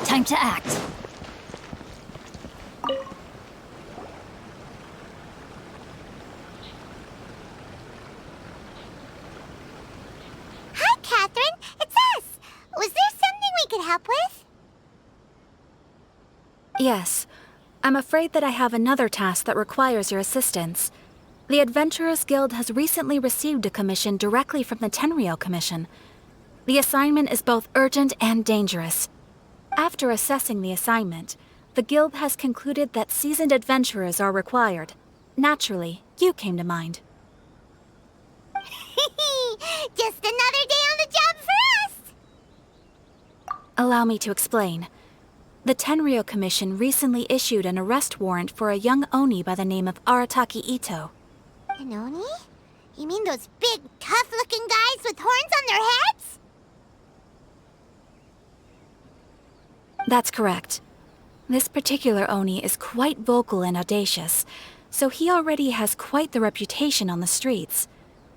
Time to act. Hi, Catherine. It's us. Was there something we could help with? Yes. I'm afraid that I have another task that requires your assistance. The Adventurers Guild has recently received a commission directly from the Tenryou Commission. The assignment is both urgent and dangerous. After assessing the assignment, the Guild has concluded that seasoned adventurers are required. Naturally, you came to mind. Just another day on the job for us! Allow me to explain. The Tenryou Commission recently issued an arrest warrant for a young Oni by the name of Arataki Itto. An Oni? You mean those big, tough-looking guys with horns on their heads? That's correct. This particular Oni is quite vocal and audacious, so he already has quite the reputation on the streets.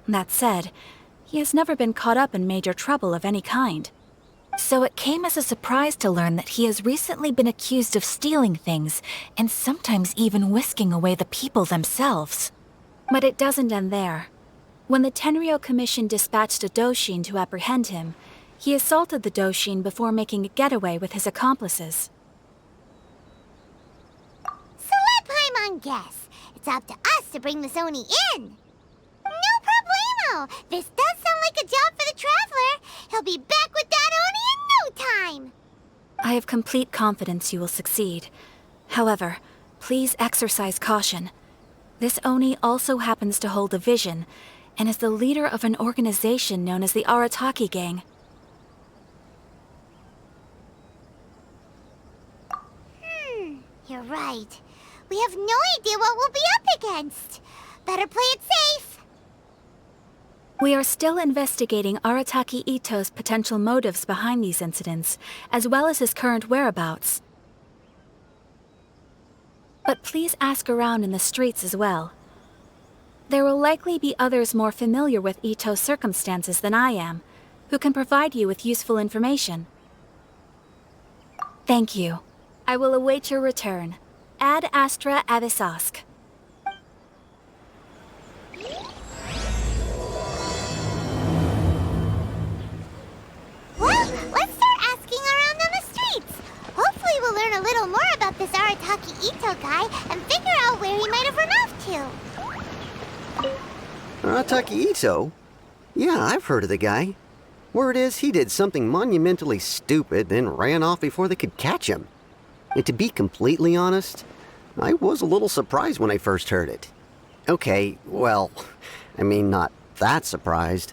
That said, he has never been caught up in major trouble of any kind. So it came as a surprise to learn that he has recently been accused of stealing things, and sometimes even whisking away the people themselves. But it doesn't end there. When the Tenryou Commission dispatched a Doshin to apprehend him, he assaulted the Doshin before making a getaway with his accomplices. So let Paimon guess. It's up to us to bring this Oni in. No problemo! This does sound like a job for the Traveler. He'll be back with that Oni in no time. I have complete confidence you will succeed. However, please exercise caution. This Oni also happens to hold a vision, and is the leader of an organization known as the Arataki Gang. You're right. We have no idea what we'll be up against. Better play it safe. We are still investigating Arataki Itto's potential motives behind these incidents, as well as his current whereabouts. But please ask around in the streets as well. There will likely be others more familiar with Itto's circumstances than I am, who can provide you with useful information. Thank you. I will await your return. Ad Astra Avisask. Well, let's start asking around on the streets. Hopefully we'll learn a little more about this Arataki Itto guy and figure out where he might have run off to. Arataki Itto? Yeah, I've heard of the guy. Word is he did something monumentally stupid, then ran off before they could catch him. And to be completely honest, I was a little surprised when I first heard it. Okay, well, I mean, not that surprised.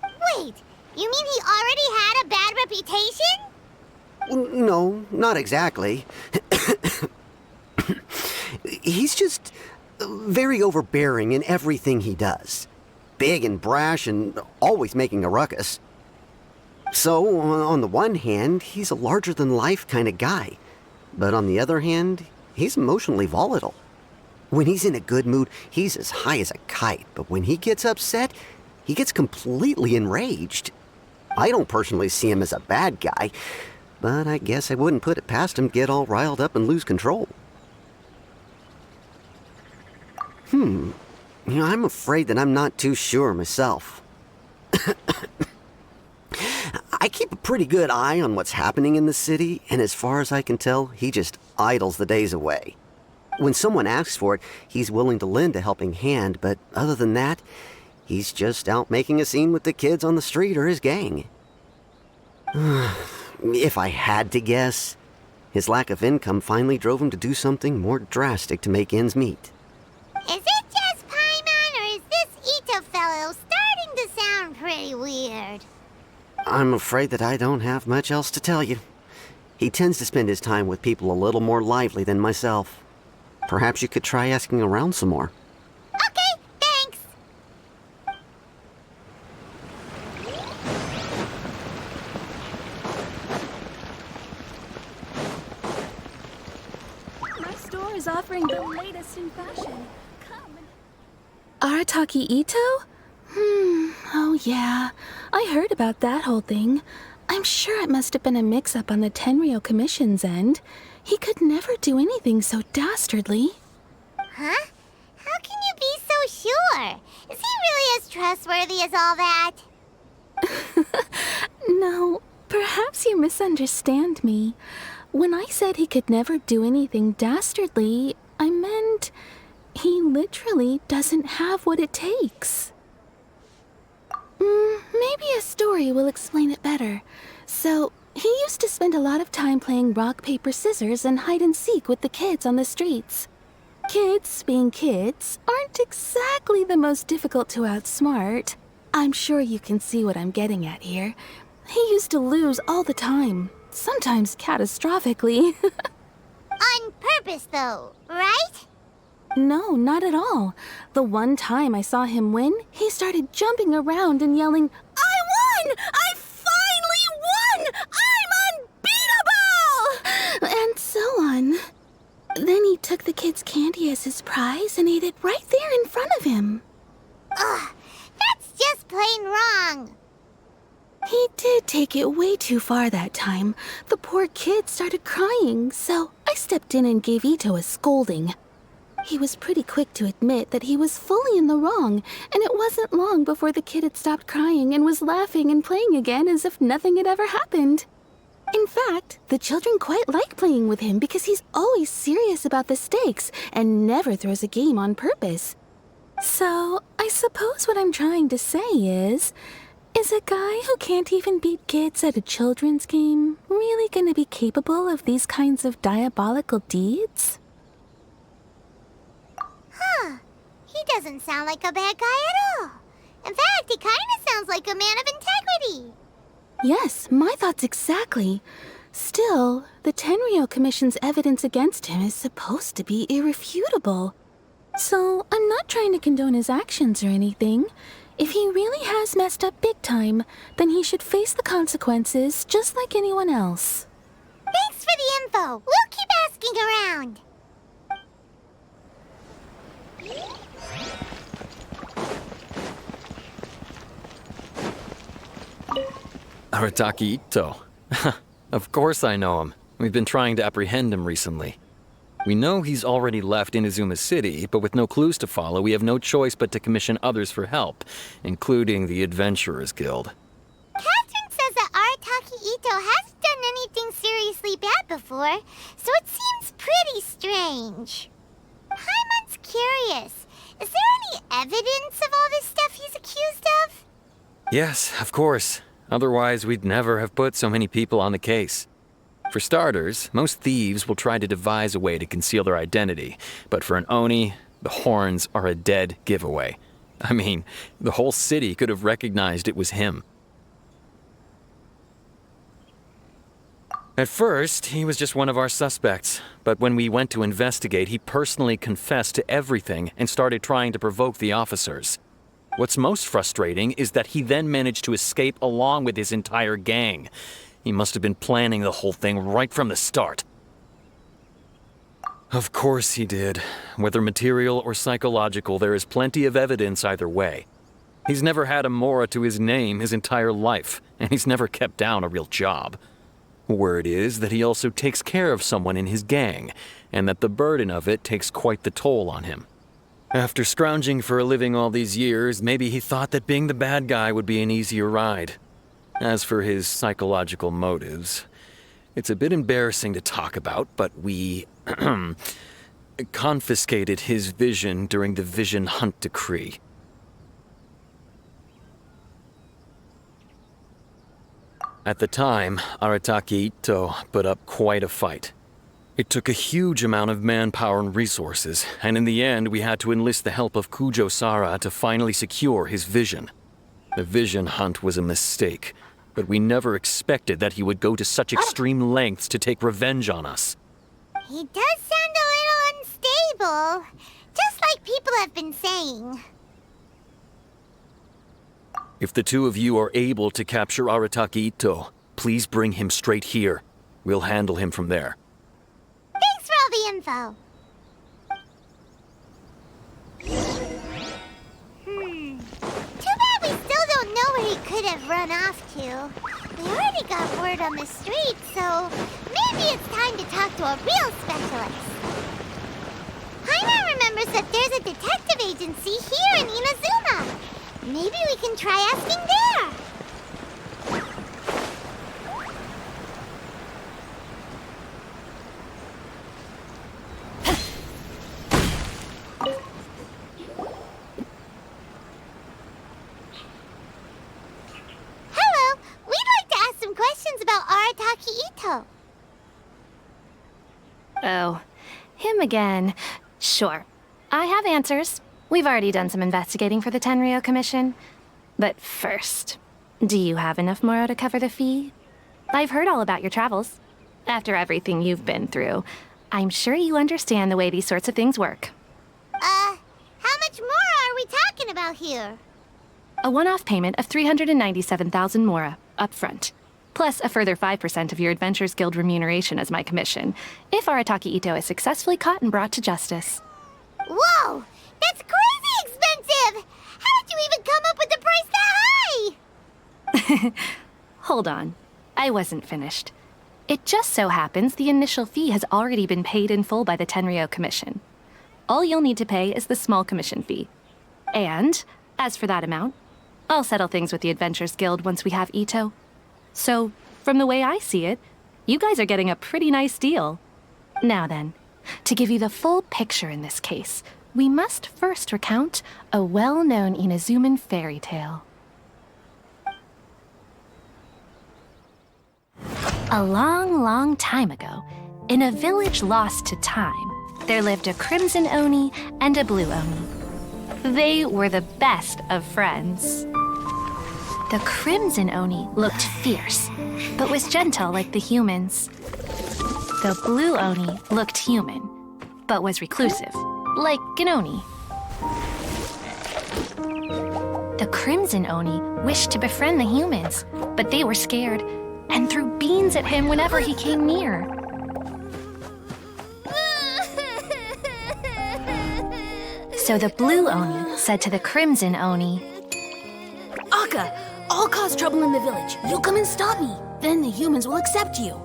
Wait, you mean he already had a bad reputation? No, not exactly. He's just very overbearing in everything he does. Big and brash and always making a ruckus. So, on the one hand, he's a larger-than-life kind of guy. But on the other hand, he's emotionally volatile. When he's in a good mood, he's as high as a kite. But when he gets upset, he gets completely enraged. I don't personally see him as a bad guy, but I guess I wouldn't put it past him to get all riled up and lose control. I'm afraid that I'm not too sure myself. I keep a pretty good eye on what's happening in the city, and as far as I can tell, he just idles the days away. When someone asks for it, he's willing to lend a helping hand, but other than that, he's just out making a scene with the kids on the street or his gang. If I had to guess, his lack of income finally drove him to do something more drastic to make ends meet. Is it just Paimon, or is this Itto fellow starting to sound pretty weird? I'm afraid that I don't have much else to tell you. He tends to spend his time with people a little more lively than myself. Perhaps you could try asking around some more. Okay, thanks. is offering the latest in fashion. Come. Arataki Itto? Oh yeah. I heard about that whole thing. I'm sure it must have been a mix-up on the Tenryou Commission's end. He could never do anything so dastardly. Huh? How can you be so sure? Is he really as trustworthy as all that? No, perhaps you misunderstand me. When I said he could never do anything dastardly, I meant he literally doesn't have what it takes. Maybe a story will explain it better. So, he used to spend a lot of time playing rock, paper, scissors and hide and seek with the kids on the streets. Kids, being kids, aren't exactly the most difficult to outsmart. I'm sure you can see what I'm getting at here. He used to lose all the time, sometimes catastrophically. On purpose, though, right? No, not at all. The one time I saw him win, he started jumping around and yelling, "I won! I finally won! I'm unbeatable!" And so on. Then he took the kid's candy as his prize and ate it right there in front of him. Ugh, that's just plain wrong. He did take it way too far that time. The poor kid started crying, so I stepped in and gave Itto a scolding. He was pretty quick to admit that he was fully in the wrong, and it wasn't long before the kid had stopped crying and was laughing and playing again as if nothing had ever happened. In fact, the children quite like playing with him because he's always serious about the stakes and never throws a game on purpose. So, I suppose what I'm trying to say is a guy who can't even beat kids at a children's game really gonna be capable of these kinds of diabolical deeds? Huh. He doesn't sound like a bad guy at all. In fact, he kind of sounds like a man of integrity. Yes, my thoughts exactly. Still, the Tenryou Commission's evidence against him is supposed to be irrefutable. So, I'm not trying to condone his actions or anything. If he really has messed up big time, then he should face the consequences just like anyone else. Thanks for the info. We'll keep asking around. Arataki Itto. Of course I know him. We've been trying to apprehend him recently. We know he's already left Inazuma City, but with no clues to follow, we have no choice but to commission others for help, including the Adventurers Guild. Catherine says that Arataki Itto hasn't done anything seriously bad before, so it seems pretty strange. Paimon's curious. Is there any evidence of all this stuff he's accused of? Yes, of course. Otherwise, we'd never have put so many people on the case. For starters, most thieves will try to devise a way to conceal their identity, but for an Oni, the horns are a dead giveaway. I mean, the whole city could have recognized it was him. At first, he was just one of our suspects, but when we went to investigate, he personally confessed to everything and started trying to provoke the officers. What's most frustrating is that he then managed to escape along with his entire gang. He must have been planning the whole thing right from the start. Of course he did. Whether material or psychological, there is plenty of evidence either way. He's never had a Mora to his name his entire life, and he's never kept down a real job. Word is that he also takes care of someone in his gang, and that the burden of it takes quite the toll on him. After scrounging for a living all these years, maybe he thought that being the bad guy would be an easier ride. As for his psychological motives, it's a bit embarrassing to talk about, but we confiscated his vision during the Vision Hunt Decree. At the time, Arataki Itto put up quite a fight. It took a huge amount of manpower and resources, and in the end we had to enlist the help of Kujo Sara to finally secure his vision. The Vision Hunt was a mistake, but we never expected that he would go to such extreme lengths to take revenge on us. He does sound a little unstable, just like people have been saying. If the two of you are able to capture Arataki Itto, please bring him straight here. We'll handle him from there. Thanks for all the info. Too bad we still don't know where he could have run off to. We already got word on the street, so maybe it's time to talk to a real specialist. Paimon remembers that there's a detective agency here in Inazuma. Maybe we can try asking there. Hello, we'd like to ask some questions about Arataki Itto. Oh, him again. Sure. I have answers. We've already done some investigating for the Tenryou Commission. But first, do you have enough Moro to cover the fee? I've heard all about your travels. After everything you've been through, I'm sure you understand the way these sorts of things work. How much more are we talking about here? A one-off payment of 397,000 Mora, up front. Plus a further 5% of your Adventures Guild remuneration as my commission, if Arataki Itto is successfully caught and brought to justice. Whoa! That's crazy expensive! How did you even come up with the price that high? Hold on. I wasn't finished. It just so happens the initial fee has already been paid in full by the Tenryou Commission. All you'll need to pay is the small commission fee. And, as for that amount, I'll settle things with the Adventures Guild once we have Itto. So, from the way I see it, you guys are getting a pretty nice deal. Now then, to give you the full picture in this case, we must first recount a well-known Inazuman fairy tale. A long, long time ago, in a village lost to time, there lived a crimson Oni and a blue Oni. They were the best of friends. The crimson Oni looked fierce, but was gentle like the humans. The blue Oni looked human, but was reclusive, like an Oni. The crimson Oni wished to befriend the humans, but they were scared and threw beans at him whenever he came near. So the blue Oni said to the crimson Oni, Akka, I'll cause trouble in the village. You come and stop me. Then the humans will accept you.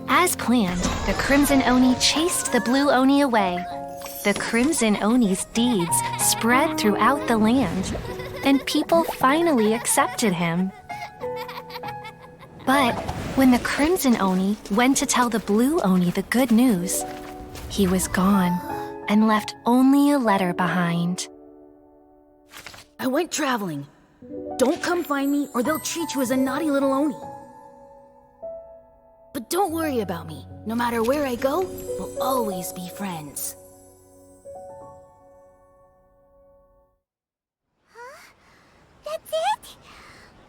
As planned, the crimson Oni chased the blue Oni away. The crimson Oni's deeds spread throughout the land, and people finally accepted him. But when the crimson Oni went to tell the blue Oni the good news, he was gone and left only a letter behind. I went traveling. Don't come find me or they'll treat you as a naughty little Oni. But don't worry about me. No matter where I go, we'll always be friends. That's it?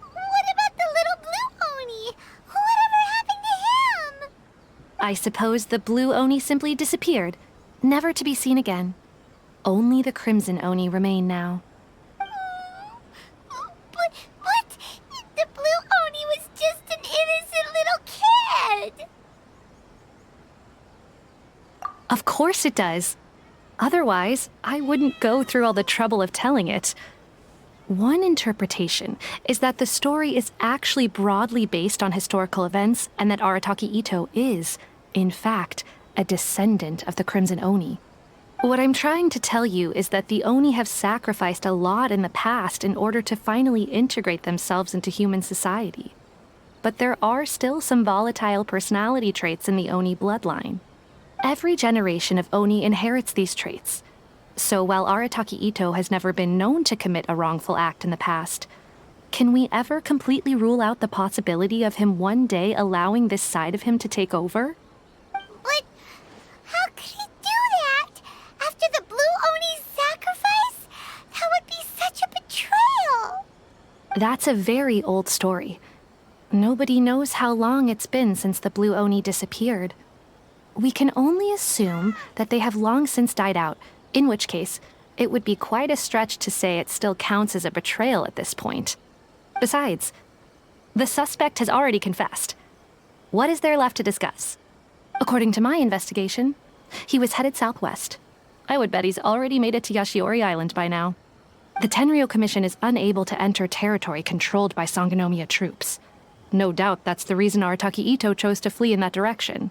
What about the little blue Oni? Whatever happened to him? I suppose the blue Oni simply disappeared, never to be seen again. Only the crimson Oni remain now. But the blue Oni was just an innocent little kid. Of course it does. Otherwise, I wouldn't go through all the trouble of telling it. One interpretation is that the story is actually broadly based on historical events and that Arataki Itto is, in fact, a descendant of the Crimson Oni. What I'm trying to tell you is that the Oni have sacrificed a lot in the past in order to finally integrate themselves into human society. But there are still some volatile personality traits in the Oni bloodline. Every generation of Oni inherits these traits. So while Arataki Itto has never been known to commit a wrongful act in the past, can we ever completely rule out the possibility of him one day allowing this side of him to take over? But how could he do that? After the blue Oni's sacrifice? That would be such a betrayal. That's a very old story. Nobody knows how long it's been since the blue Oni disappeared. We can only assume that they have long since died out, in which case, it would be quite a stretch to say it still counts as a betrayal at this point. Besides, the suspect has already confessed. What is there left to discuss? According to my investigation, he was headed southwest. I would bet he's already made it to Yashiori Island by now. The Tenryo Commission is unable to enter territory controlled by Sangonomiya troops. No doubt that's the reason Arataki Itto chose to flee in that direction.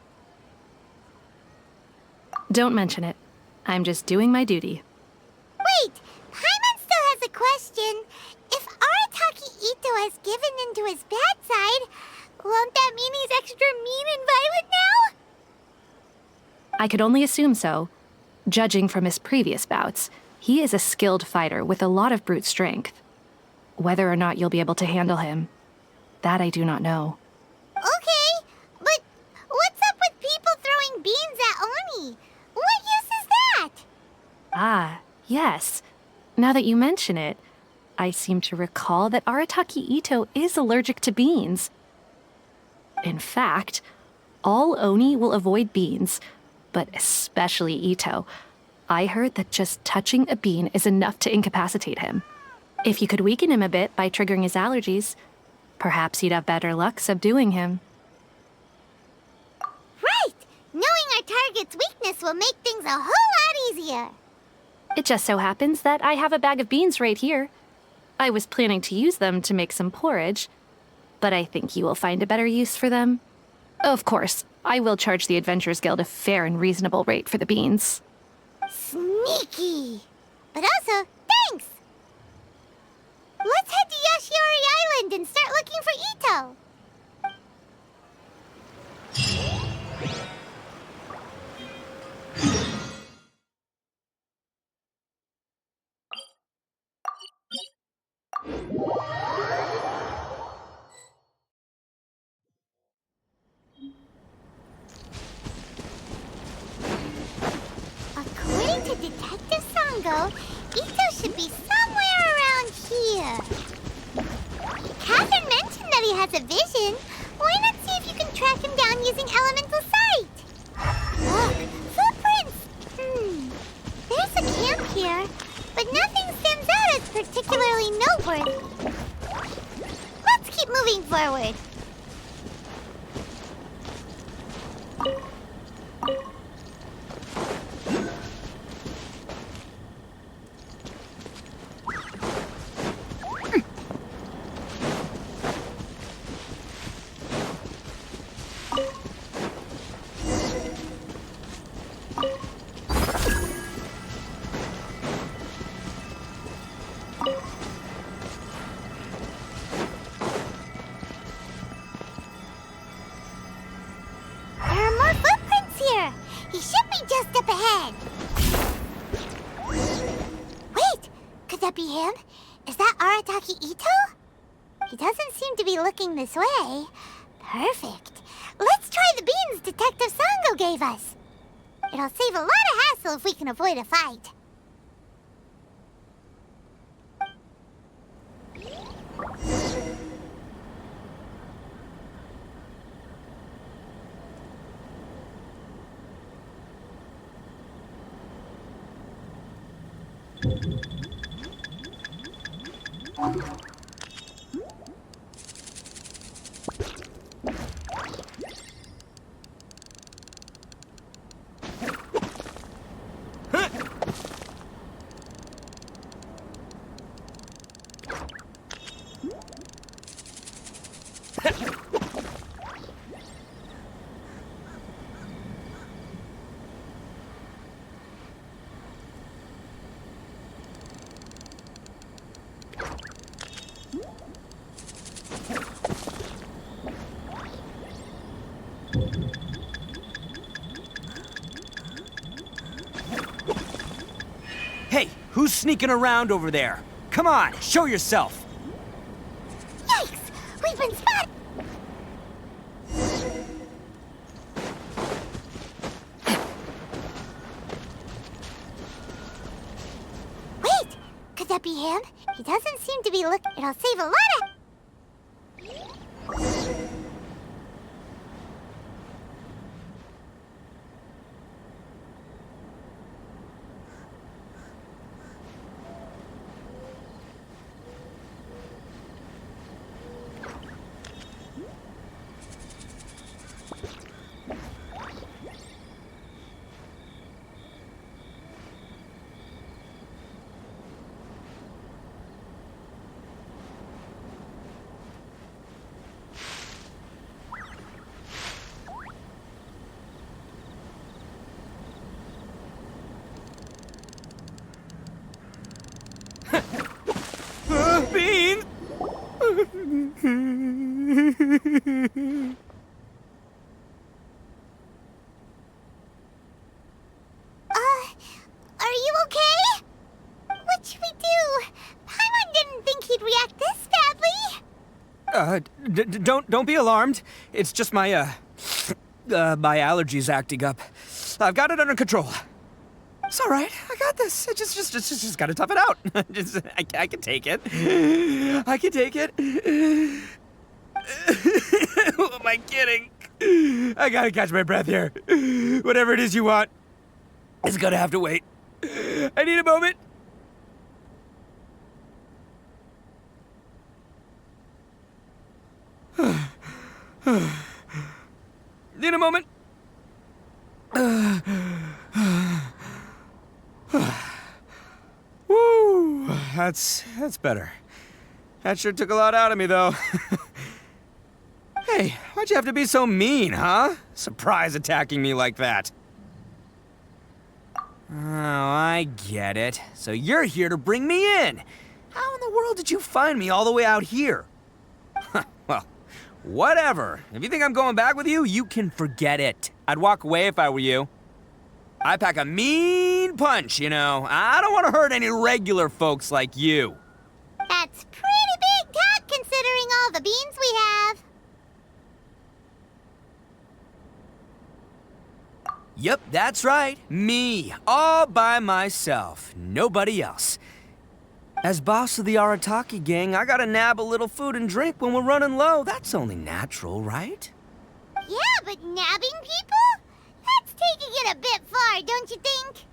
Don't mention it. I'm just doing my duty. Wait! Paimon still has a question. If Arataki Itto has given into his bad side, won't that mean he's extra mean and violent now? I could only assume so. Judging from his previous bouts, he is a skilled fighter with a lot of brute strength. Whether or not you'll be able to handle him, that I do not know. Okay, but what's up with people throwing beans at Oni? What use is that? Ah, yes. Now that you mention it, I seem to recall that Arataki Itto is allergic to beans. In fact, all Oni will avoid beans, but especially Itto. I heard that just touching a bean is enough to incapacitate him. If you could weaken him a bit by triggering his allergies, perhaps you'd have better luck subduing him. Right! Knowing our target's weakness will make things a whole lot easier. It just so happens that I have a bag of beans right here. I was planning to use them to make some porridge, but I think you will find a better use for them. Of course, I will charge the Adventurers Guild a fair and reasonable rate for the beans. Sneaky! But also, thanks! Let's head to Yashiori Island and start looking for Itto! According to Detective Sango, Itto should be somewhere around here. Catherine mentioned that he has a vision. Why not see if you can track him down using elemental sight? Look, footprints! There's a camp here, but nothing stands out as particularly noteworthy. Let's keep moving forward. There are more footprints here. He should be just up ahead. Wait, could that be him? Is that Arataki Itto? He doesn't seem to be looking this way. Perfect. Let's try the beans Detective Sango gave us. It'll save a lot of hassle if we can avoid a fight. Hey, who's sneaking around over there? Come on, show yourself! Yikes! We've been spotted! Wait! Could that be him? He doesn't seem to be looking. It'll save a lot of... Beans! Are you okay? What should we do? Paimon didn't think he'd react this badly. Don't be alarmed. It's just my my allergies acting up. I've got it under control. It's all right. I got this. I just gotta tough it out. I can take it. I can take it. Who am I kidding? I gotta catch my breath here. Whatever it is you want, it's gonna have to wait. I need a moment. Need a moment. Woo, that's better. That sure took a lot out of me, though. Hey, why'd you have to be so mean, huh? Surprise attacking me like that. Oh, I get it. So you're here to bring me in. How in the world did you find me all the way out here? Well, whatever. If you think I'm going back with you, you can forget it. I'd walk away if I were you. I pack a mean punch, you know. I don't want to hurt any regular folks like you. That's pretty big talk considering all the beans we have. Yep, that's right. Me. All by myself. Nobody else. As boss of the Arataki Gang, I gotta nab a little food and drink when we're running low. That's only natural, right? Yeah, but nabbing people? That's taking it a bit far, don't you think?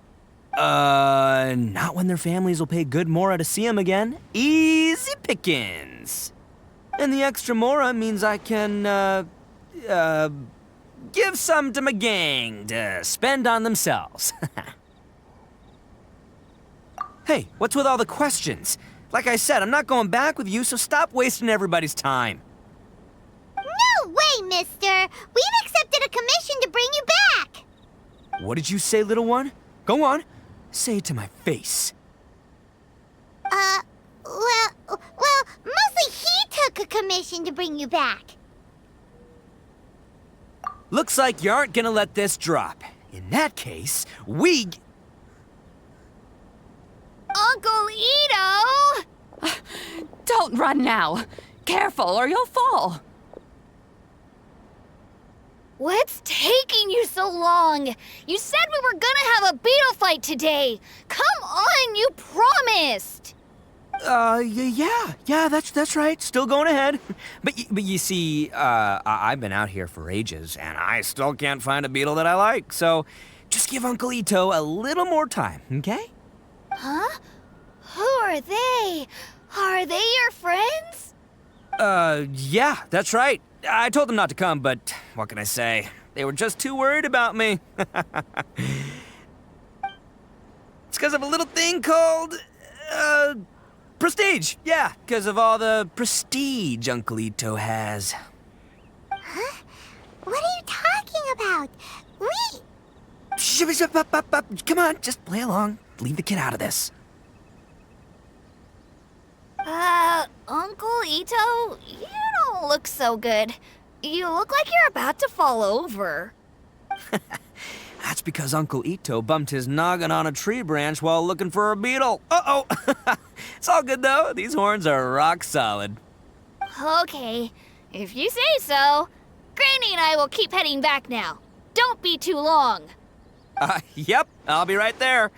Not when their families will pay good mora to see them again. Easy pickings. And the extra mora means I can, give some to my gang to spend on themselves. Hey, what's with all the questions? Like I said, I'm not going back with you, so stop wasting everybody's time. No way, mister! We've accepted a commission to bring you back! What did you say, little one? Go on. Say it to my face. Well, mostly he took a commission to bring you back. Looks like you aren't gonna let this drop. In that case, we... Uncle Itto! Don't run now. Careful or you'll fall. What's taking you so long? You said we were gonna have a beetle fight today. Come on, you promised. Yeah, that's right. Still going ahead. But you see, I've been out here for ages, and I still can't find a beetle that I like. So, just give Uncle Itto a little more time, okay? Huh? Who are they? Are they your friends? Yeah, that's right. I told them not to come, but what can I say? They were just too worried about me. It's because of a little thing called, prestige. Yeah, because of all the prestige Uncle Itto has. Huh? What are you talking about? Come on, just play along. Leave the kid out of this. Uncle Itto, you don't look so good. You look like you're about to fall over. That's because Uncle Itto bumped his noggin on a tree branch while looking for a beetle. Uh-oh! It's all good, though. These horns are rock solid. Okay, if you say so. Granny and I will keep heading back now. Don't be too long. Yep, I'll be right there.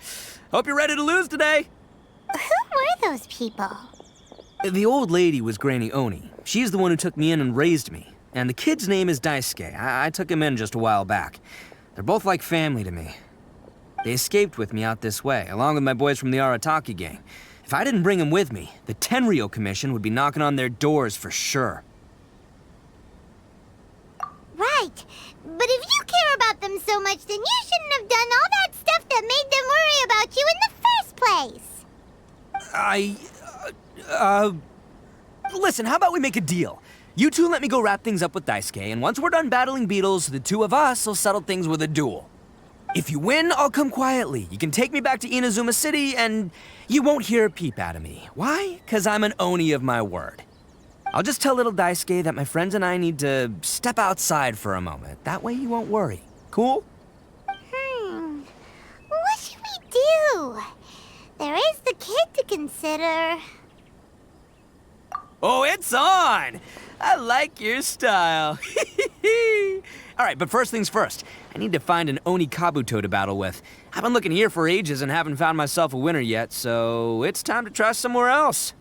Hope you're ready to lose today. Who were those people? The old lady was Granny Oni. She's the one who took me in and raised me. And the kid's name is Daisuke. I took him in just a while back. They're both like family to me. They escaped with me out this way, along with my boys from the Arataki Gang. If I didn't bring them with me, the Tenryou Commission would be knocking on their doors for sure. Right. But if you care about them so much, then you shouldn't have done all that stuff that made them worry about you in the first place. Listen, how about we make a deal? You two let me go wrap things up with Daisuke, and once we're done battling beetles, the two of us will settle things with a duel. If you win, I'll come quietly. You can take me back to Inazuma City, and you won't hear a peep out of me. Why? 'Cause I'm an Oni of my word. I'll just tell little Daisuke that my friends and I need to step outside for a moment. That way you won't worry. Cool? What should we do? There is the kid to consider. Oh, it's on! I like your style. All right, but first things first. I need to find an Oni Kabuto to battle with. I've been looking here for ages and haven't found myself a winner yet, so it's time to try somewhere else.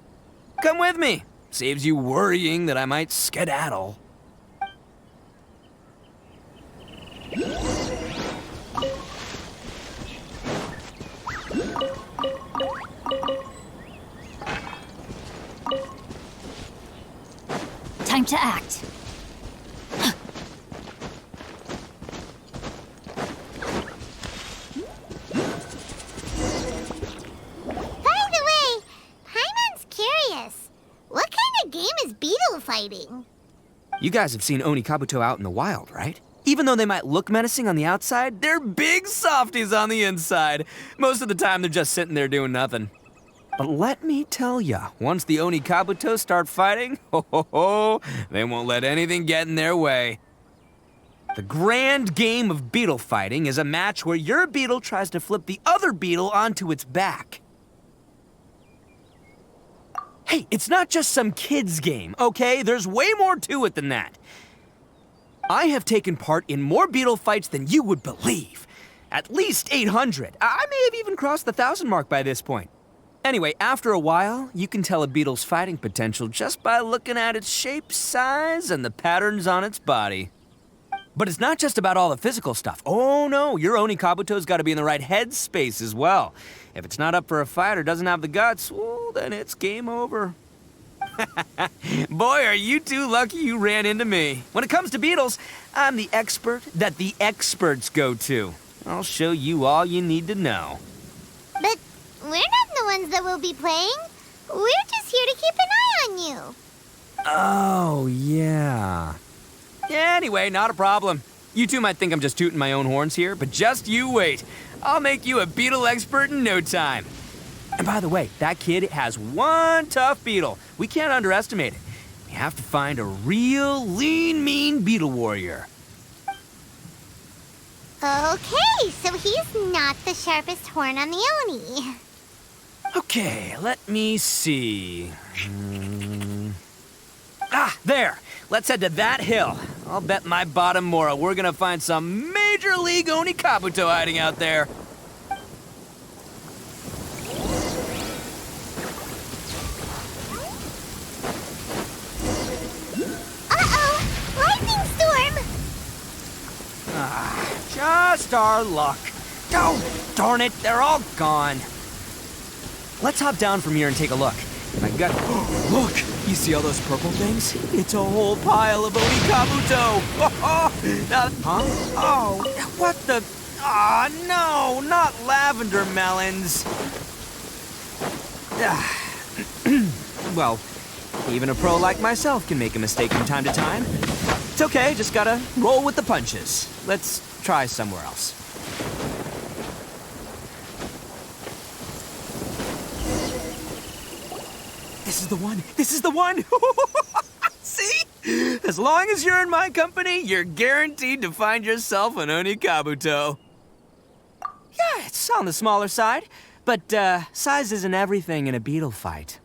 Come with me. Saves you worrying that I might skedaddle. Time to act. By the way, Paimon's curious. What kind of game is beetle fighting? You guys have seen Oni Kabuto out in the wild, right? Even though they might look menacing on the outside, they're big softies on the inside. Most of the time, they're just sitting there doing nothing. But let me tell ya, once the Oni Kabuto start fighting, they won't let anything get in their way. The grand game of beetle fighting is a match where your beetle tries to flip the other beetle onto its back. Hey, it's not just some kid's game, okay? There's way more to it than that. I have taken part in more beetle fights than you would believe. At least 800. I may have even crossed the 1,000 mark by this point. Anyway, after a while, you can tell a beetle's fighting potential just by looking at its shape, size, and the patterns on its body. But it's not just about all the physical stuff. Oh no, your Oni Kabuto's got to be in the right headspace as well. If it's not up for a fight or doesn't have the guts, well, then it's game over. Boy, are you two lucky you ran into me. When it comes to beetles, I'm the expert that the experts go to. I'll show you all you need to know. But we're not the ones that will be playing. We're just here to keep an eye on you. Oh, yeah. Anyway, not a problem. You two might think I'm just tooting my own horns here, but just you wait. I'll make you a beetle expert in no time. And by the way, that kid has one tough beetle. We can't underestimate it. We have to find a real lean, mean beetle warrior. Okay, so he's not the sharpest horn on the Oni. Okay, let me see. There. Let's head to that hill. I'll bet my bottom Mora we're gonna find some major league Oni Kabuto hiding out there. Uh-oh! Lightning storm! Just our luck. Oh, darn it, they're all gone. Let's hop down from here and take a look. My gut. Look! You see all those purple things? It's a whole pile of Oni Kabuto! Oh, what the? Ah, no, not lavender melons. Well, even a pro like myself can make a mistake from time to time. It's okay, just gotta roll with the punches. Let's try somewhere else. This is the one! This is the one! See? As long as you're in my company, you're guaranteed to find yourself an Oni Kabuto. Yeah, it's on the smaller side, but size isn't everything in a beetle fight.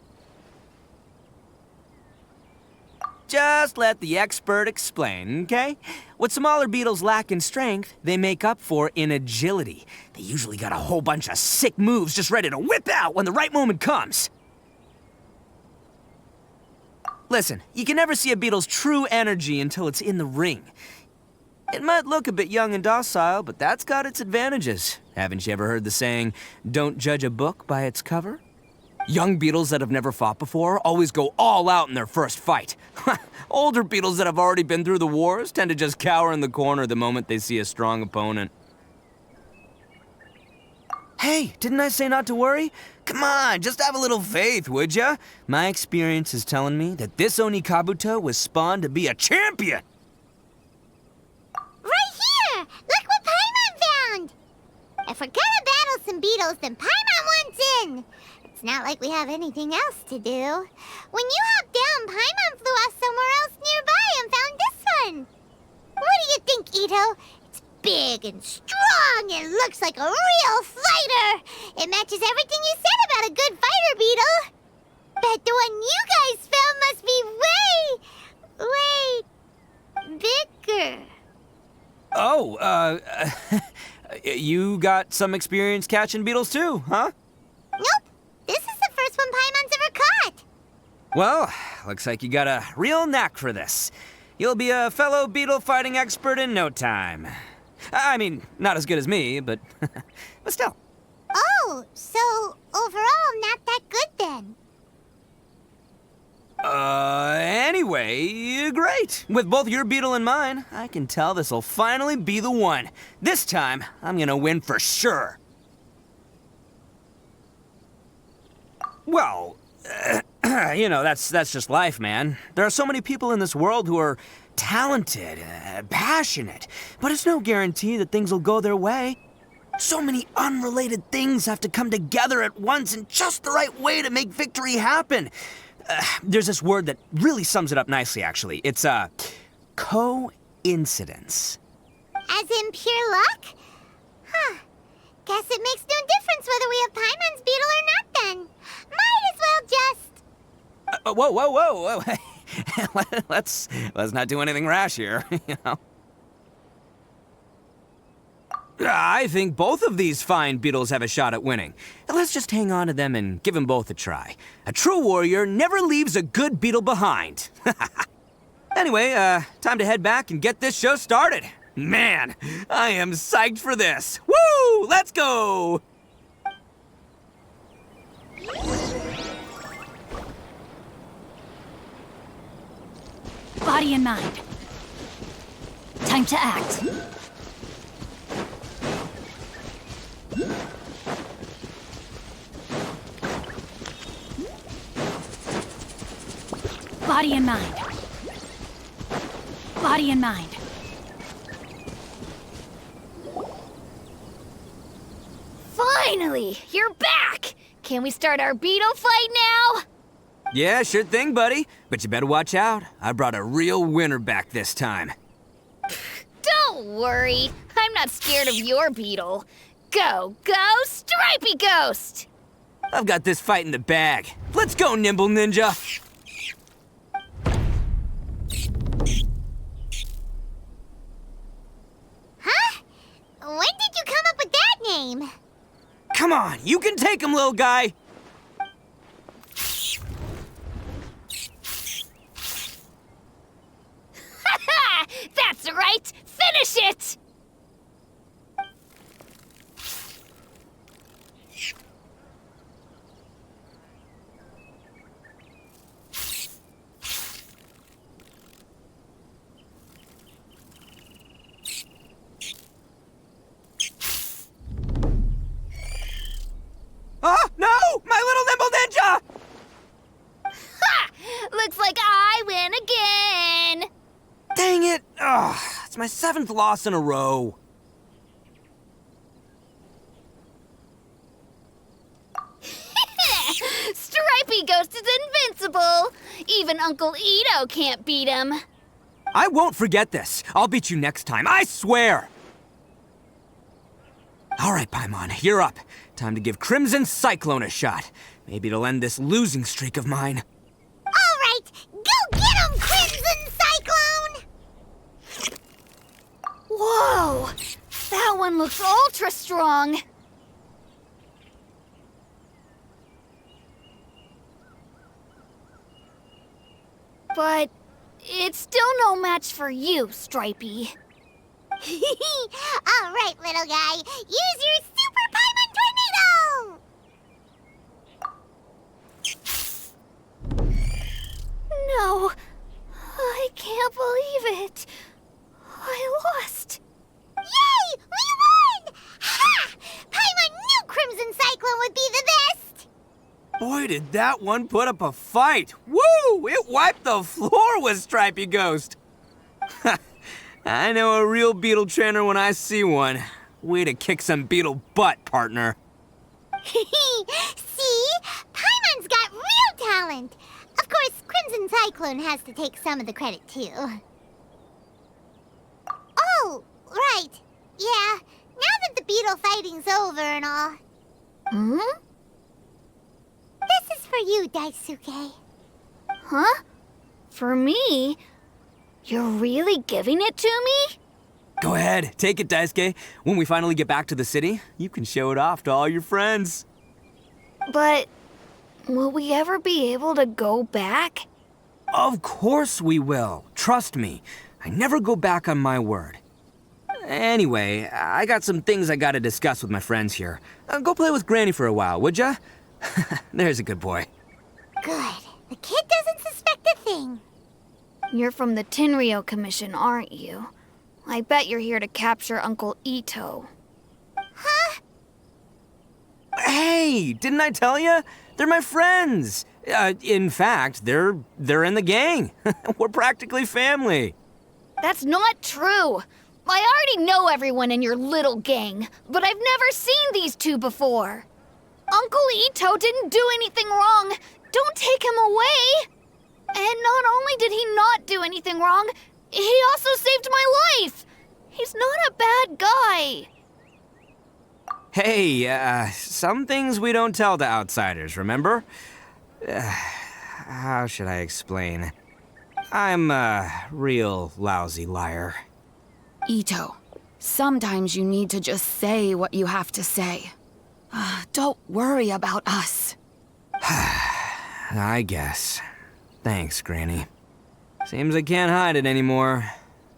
Just let the expert explain, okay? What smaller beetles lack in strength, they make up for in agility. They usually got a whole bunch of sick moves just ready to whip out when the right moment comes. Listen, you can never see a beetle's true energy until it's in the ring. It might look a bit young and docile, but that's got its advantages. Haven't you ever heard the saying, don't judge a book by its cover? Young beetles that have never fought before always go all out in their first fight. Older beetles that have already been through the wars tend to just cower in the corner the moment they see a strong opponent. Hey, didn't I say not to worry? Come on, just have a little faith, would ya? My experience is telling me that this Oni Kabuto was spawned to be a champion! Right here! Look what Paimon found! If we're gonna battle some beetles, then Paimon wants in. It's not like we have anything else to do. When you hopped down, Paimon flew off somewhere else nearby and found this one. What do you think, Itto? It's big and strong and looks like a real fighter. It matches everything you said about a good fighter beetle. Bet the one you guys found must be way bigger. Oh, you got some experience catching beetles too, huh? Nope. This is the first one Paimon's ever caught. Well, looks like you got a real knack for this. You'll be a fellow beetle fighting expert in no time. I mean, not as good as me, but still. Oh, so overall not that good then. Anyway, great. With both your beetle and mine, I can tell this'll finally be the one. This time, I'm gonna win for sure. Well, you know, that's just life, man. There are so many people in this world who are talented, passionate, but it's no guarantee that things will go their way. So many unrelated things have to come together at once in just the right way to make victory happen. There's this word that really sums it up nicely, actually. It's, coincidence. As in pure luck? Huh. Guess it makes no difference whether we have Paimon's beetle or not then. Might as well just... Whoa. let's not do anything rash here, you know. I think both of these fine beetles have a shot at winning. Let's just hang on to them and give them both a try. A true warrior never leaves a good beetle behind. Anyway, time to head back and get this show started. Man, I am psyched for this. Woo! Let's go! Body and mind. Time to act. Body and mind. Body and mind. Finally, you're back! Can we start our beetle fight now? Yeah, sure thing, buddy. But you better watch out. I brought a real winner back this time. Don't worry, I'm not scared of your beetle. Go, Stripey Ghost! I've got this fight in the bag. Let's go, Nimble Ninja! Huh? When did you come up with that name? Come on, you can take him, little guy! That's right! Finish it! Oh, no! My little Nimble Ninja! Ha! Looks like I win again! Dang it! Ugh, it's my 7th loss in a row. Stripey Ghost is invincible! Even Uncle Itto can't beat him. I won't forget this. I'll beat you next time, I swear! All right, Paimon, you're up. Time to give Crimson Cyclone a shot. Maybe it'll end this losing streak of mine. All right, go get him, Crimson Cyclone! Whoa! That one looks ultra strong! But it's still no match for you, Stripey. All right, little guy, use your Super Paimon Tornado! No, I can't believe it. I lost. Yay! We won! Ha! Paimon knew Crimson Cyclone would be the best! Boy, did that one put up a fight. Woo! It wiped the floor with Stripey Ghost. I know a real beetle trainer when I see one. Way to kick some beetle butt, partner. See? Paimon's got real talent. Of course, Crimson Cyclone has to take some of the credit, too. Oh, right. Yeah, now that the beetle fighting's over and all. Hmm? This is for you, Daisuke. Huh? For me? You're really giving it to me? Go ahead, take it, Daisuke. When we finally get back to the city, you can show it off to all your friends. But will we ever be able to go back? Of course we will. Trust me. I never go back on my word. Anyway, I got some things I gotta discuss with my friends here. Go play with Granny for a while, would ya? There's a good boy. Good. The kid doesn't suspect a thing. You're from the Tenryou Commission, aren't you? I bet you're here to capture Uncle Itto. Huh? Hey, didn't I tell ya? They're my friends. In fact, they're in the gang. We're practically family. That's not true. I already know everyone in your little gang, but I've never seen these two before. Uncle Itto didn't do anything wrong. Don't take him away. And not only did he not do anything wrong, he also saved my life. He's not a bad guy. Hey, some things we don't tell to outsiders, remember? How should I explain? I'm a real lousy liar. Itto, sometimes you need to just say what you have to say. Don't worry about us. I guess. Thanks, Granny. Seems I can't hide it anymore.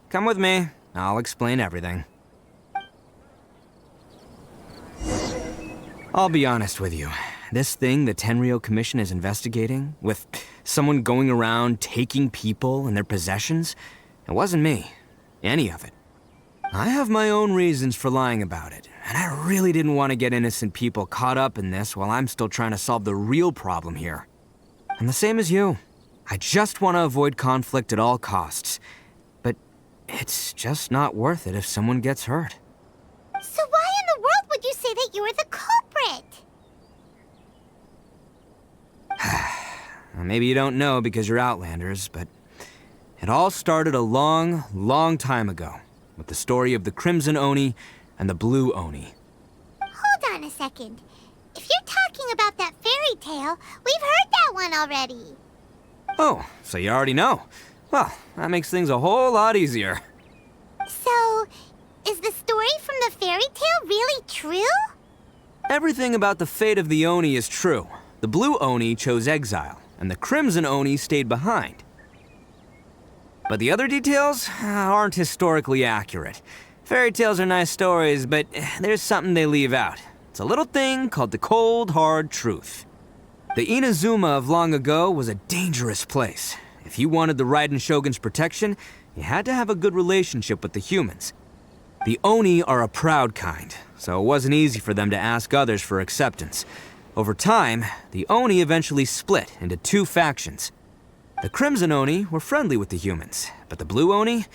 Come with me. I'll explain everything. I'll be honest with you. This thing the Tenryou Commission is investigating, with someone going around taking people and their possessions, it wasn't me. Any of it. I have my own reasons for lying about it, and I really didn't want to get innocent people caught up in this while I'm still trying to solve the real problem here. I'm the same as you. I just want to avoid conflict at all costs. But it's just not worth it if someone gets hurt. So why in the world would you say that you were the culprit? Maybe you don't know because you're Outlanders, but it all started a long, long time ago with the story of the Crimson Oni and the Blue Oni. Hold on a second. If you're talking about that fairy tale, we've heard that one already. Oh, so you already know. Well, that makes things a whole lot easier. So, is the story from the fairy tale really true? Everything about the fate of the Oni is true. The Blue Oni chose exile, and the Crimson Oni stayed behind. But the other details aren't historically accurate. Fairy tales are nice stories, but there's something they leave out. It's a little thing called the cold, hard truth. The Inazuma of long ago was a dangerous place. If you wanted the Raiden Shogun's protection, you had to have a good relationship with the humans. The Oni are a proud kind, so it wasn't easy for them to ask others for acceptance. Over time, the Oni eventually split into two factions. The Crimson Oni were friendly with the humans, but the Blue Oni,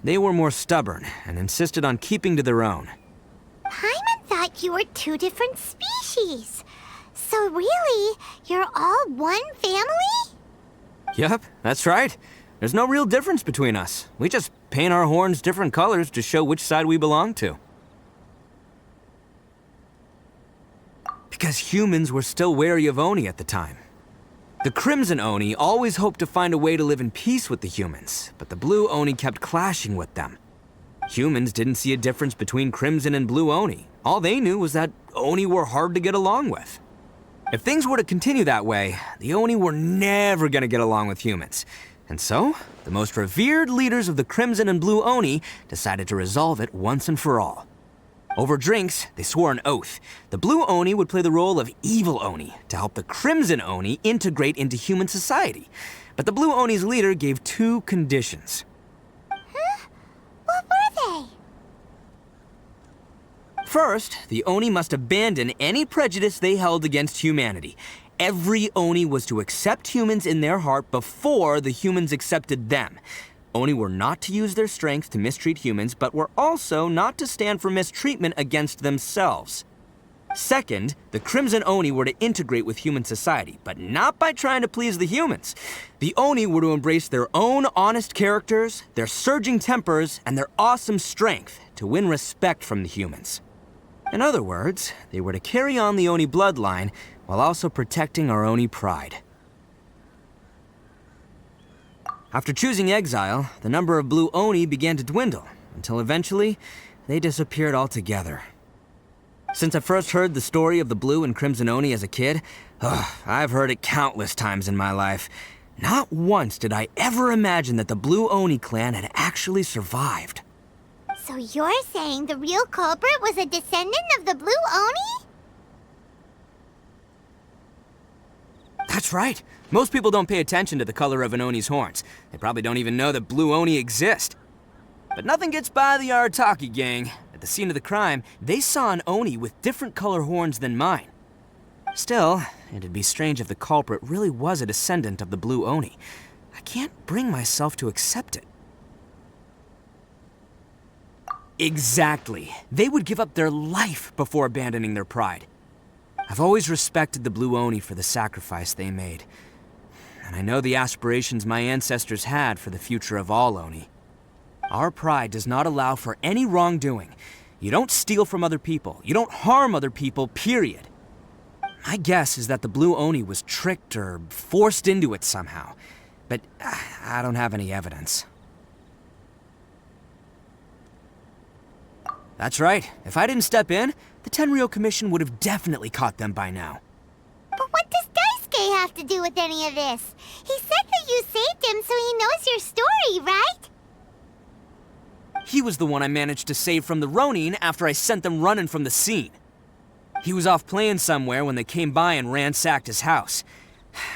they were more stubborn and insisted on keeping to their own. Paimon thought you were two different species. So really, you're all one family? Yep, that's right. There's no real difference between us. We just paint our horns different colors to show which side we belong to. Because humans were still wary of Oni at the time. The Crimson Oni always hoped to find a way to live in peace with the humans, but the Blue Oni kept clashing with them. Humans didn't see a difference between Crimson and Blue Oni. All they knew was that Oni were hard to get along with. If things were to continue that way, the Oni were never gonna get along with humans. And so, the most revered leaders of the Crimson and Blue Oni decided to resolve it once and for all. Over drinks, they swore an oath. The Blue Oni would play the role of evil Oni to help the Crimson Oni integrate into human society. But the Blue Oni's leader gave two conditions. Huh? What were they? First, the Oni must abandon any prejudice they held against humanity. Every Oni was to accept humans in their heart before the humans accepted them. Oni were not to use their strength to mistreat humans, but were also not to stand for mistreatment against themselves. Second, the Crimson Oni were to integrate with human society, but not by trying to please the humans. The Oni were to embrace their own honest characters, their surging tempers, and their awesome strength to win respect from the humans. In other words, they were to carry on the Oni bloodline while also protecting our Oni pride. After choosing exile, the number of blue Oni began to dwindle, until eventually, they disappeared altogether. Since I first heard the story of the Blue and Crimson Oni as a kid, I've heard it countless times in my life. Not once did I ever imagine that the Blue Oni clan had actually survived. So you're saying the real culprit was a descendant of the Blue Oni? That's right. Most people don't pay attention to the color of an Oni's horns. They probably don't even know that Blue Oni exist. But nothing gets by the Arataki Gang. At the scene of the crime, they saw an Oni with different color horns than mine. Still, it'd be strange if the culprit really was a descendant of the Blue Oni. I can't bring myself to accept it. Exactly. They would give up their life before abandoning their pride. I've always respected the Blue Oni for the sacrifice they made. And I know the aspirations my ancestors had for the future of all Oni. Our pride does not allow for any wrongdoing. You don't steal from other people. You don't harm other people, period. My guess is that the Blue Oni was tricked or forced into it somehow. But I don't have any evidence. That's right. If I didn't step in, the Tenryou Commission would have definitely caught them by now. But what does Daisuke have to do with any of this? He said that you saved him so he knows your story, right? He was the one I managed to save from the Ronin after I sent them running from the scene. He was off playing somewhere when they came by and ransacked his house.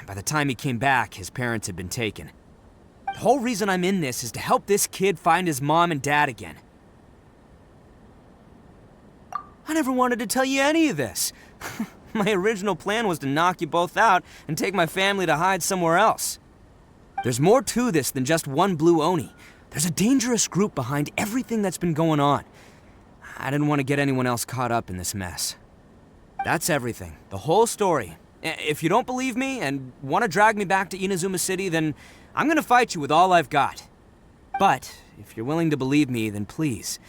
By the time he came back, his parents had been taken. The whole reason I'm in this is to help this kid find his mom and dad again. I never wanted to tell you any of this. My original plan was to knock you both out and take my family to hide somewhere else. There's more to this than just one Blue Oni. There's a dangerous group behind everything that's been going on. I didn't want to get anyone else caught up in this mess. That's everything. The whole story. If you don't believe me and want to drag me back to Inazuma City, then I'm gonna fight you with all I've got. But if you're willing to believe me, then please,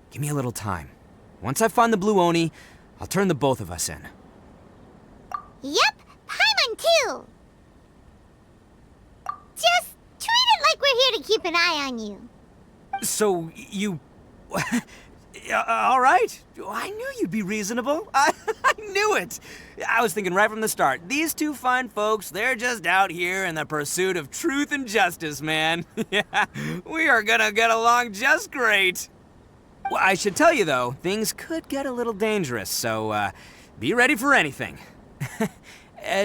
give me a little time. Once I find the Blue Oni, I'll turn the both of us in. Yep, Paimon too! Just treat it like we're here to keep an eye on you. So, you... all right. I knew you'd be reasonable. I knew it. I was thinking right from the start, these two fine folks, they're just out here in the pursuit of truth and justice, man. Yeah, we are gonna get along just great. Well, I should tell you, though, things could get a little dangerous, so, be ready for anything.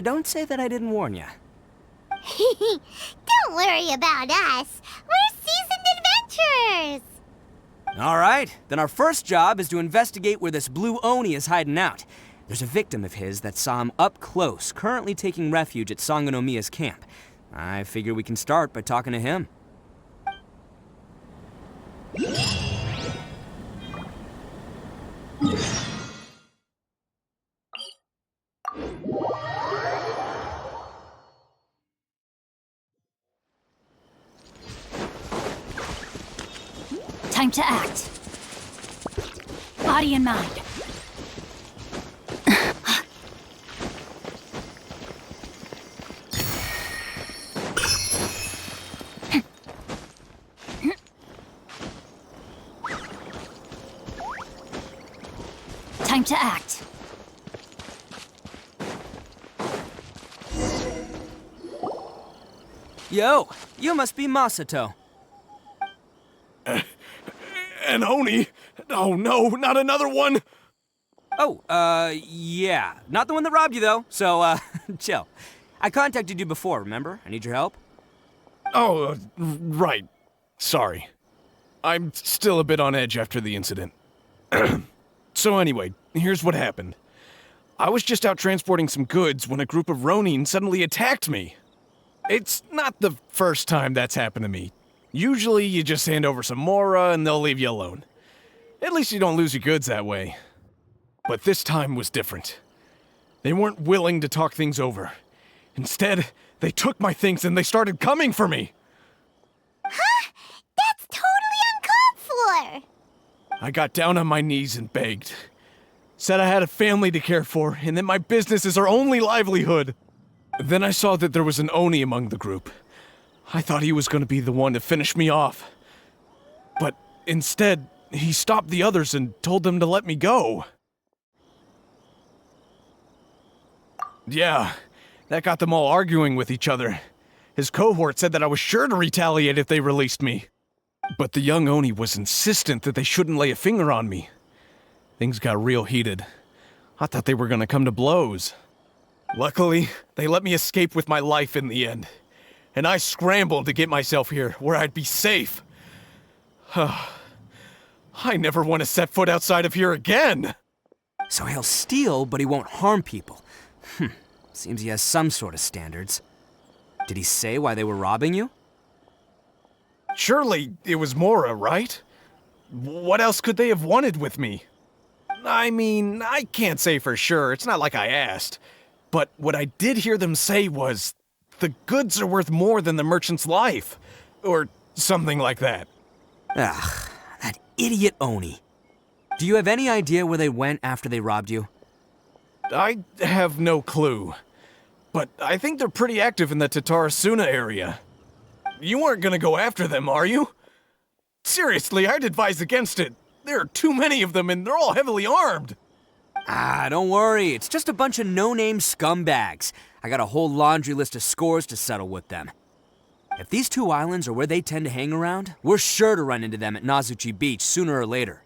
Don't say that I didn't warn you. Don't worry about us. We're seasoned adventurers. All right, then our first job is to investigate where this Blue Oni is hiding out. There's a victim of his that saw him up close, currently taking refuge at Sangonomiya's camp. I figure we can start by talking to him. Time to act. Body and mind. Time to act. Yo, you must be Masato. An Oni? Oh no, not another one! Oh, yeah. Not the one that robbed you, though, so, chill. I contacted you before, remember? I need your help. Oh, right. Sorry. I'm still a bit on edge after the incident. So anyway, here's what happened. I was just out transporting some goods when a group of Ronin suddenly attacked me. It's not the first time that's happened to me. Usually you just hand over some mora and they'll leave you alone. At least you don't lose your goods that way. But this time was different. They weren't willing to talk things over. Instead, they took my things and they started coming for me. Huh? That's totally uncalled for! I got down on my knees and begged. Said I had a family to care for and that my business is our only livelihood. Then I saw that there was an Oni among the group. I thought he was going to be the one to finish me off. But instead, he stopped the others and told them to let me go. Yeah, that got them all arguing with each other. His cohort said that I was sure to retaliate if they released me. But the young Oni was insistent that they shouldn't lay a finger on me. Things got real heated. I thought they were going to come to blows. Luckily, they let me escape with my life in the end. And I scrambled to get myself here, where I'd be safe. I never want to set foot outside of here again! So he'll steal, but he won't harm people. Seems he has some sort of standards. Did he say why they were robbing you? Surely it was Mora, right? What else could they have wanted with me? I mean, I can't say for sure. It's not like I asked. But what I did hear them say was, the goods are worth more than the merchant's life. Or something like that. Ugh, that idiot Oni. Do you have any idea where they went after they robbed you? I have no clue. But I think they're pretty active in the Tatarasuna area. You aren't gonna go after them, are you? Seriously, I'd advise against it. There are too many of them and they're all heavily armed. Don't worry. It's just a bunch of no-name scumbags. I got a whole laundry list of scores to settle with them. If these two islands are where they tend to hang around, we're sure to run into them at Nazuchi Beach sooner or later.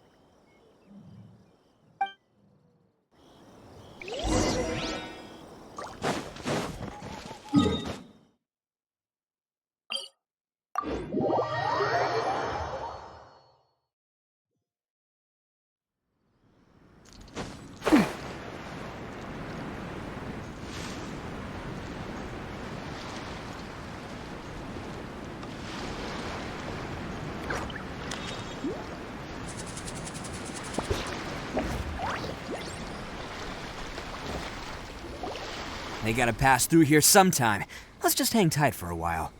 They gotta pass through here sometime. Let's just hang tight for a while.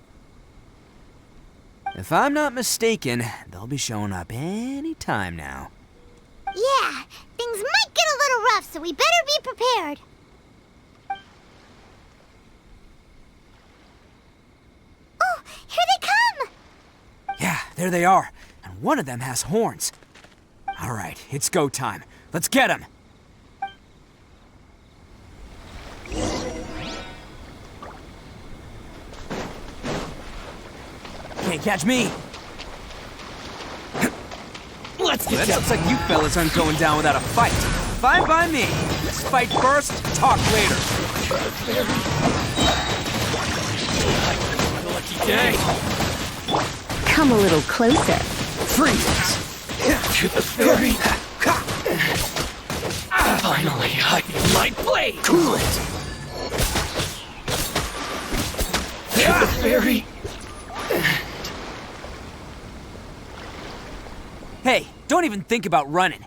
If I'm not mistaken, they'll be showing up any time now. Yeah, things might get a little rough, so we better be prepared. Oh, here they come! Yeah, there they are. And one of them has horns. All right, it's go time. Let's get him! Can't catch me! Let's get Looks like you fellas aren't going down without a fight. Fine by me. Let's fight first, talk later. Lucky day. Come a little closer. Freeze! To the ferry! Finally, I need my blade! Cool it! To the ferry! Hey, don't even think about running.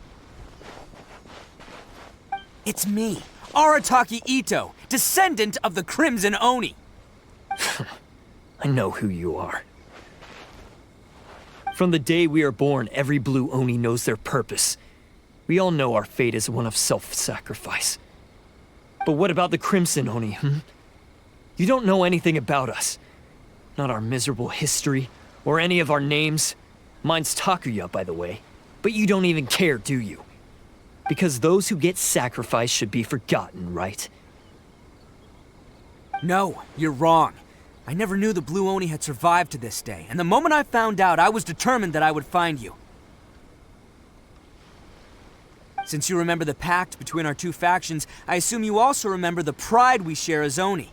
It's me, Arataki Itto, descendant of the Crimson Oni. I know who you are. From the day we are born, every blue Oni knows their purpose. We all know our fate is one of self-sacrifice. But what about the Crimson Oni, You don't know anything about us. Not our miserable history, or any of our names. Mine's Takuya, by the way. But you don't even care, do you? Because those who get sacrificed should be forgotten, right? No, you're wrong. I never knew the Blue Oni had survived to this day, and the moment I found out, I was determined that I would find you. Since you remember the pact between our two factions, I assume you also remember the pride we share as Oni.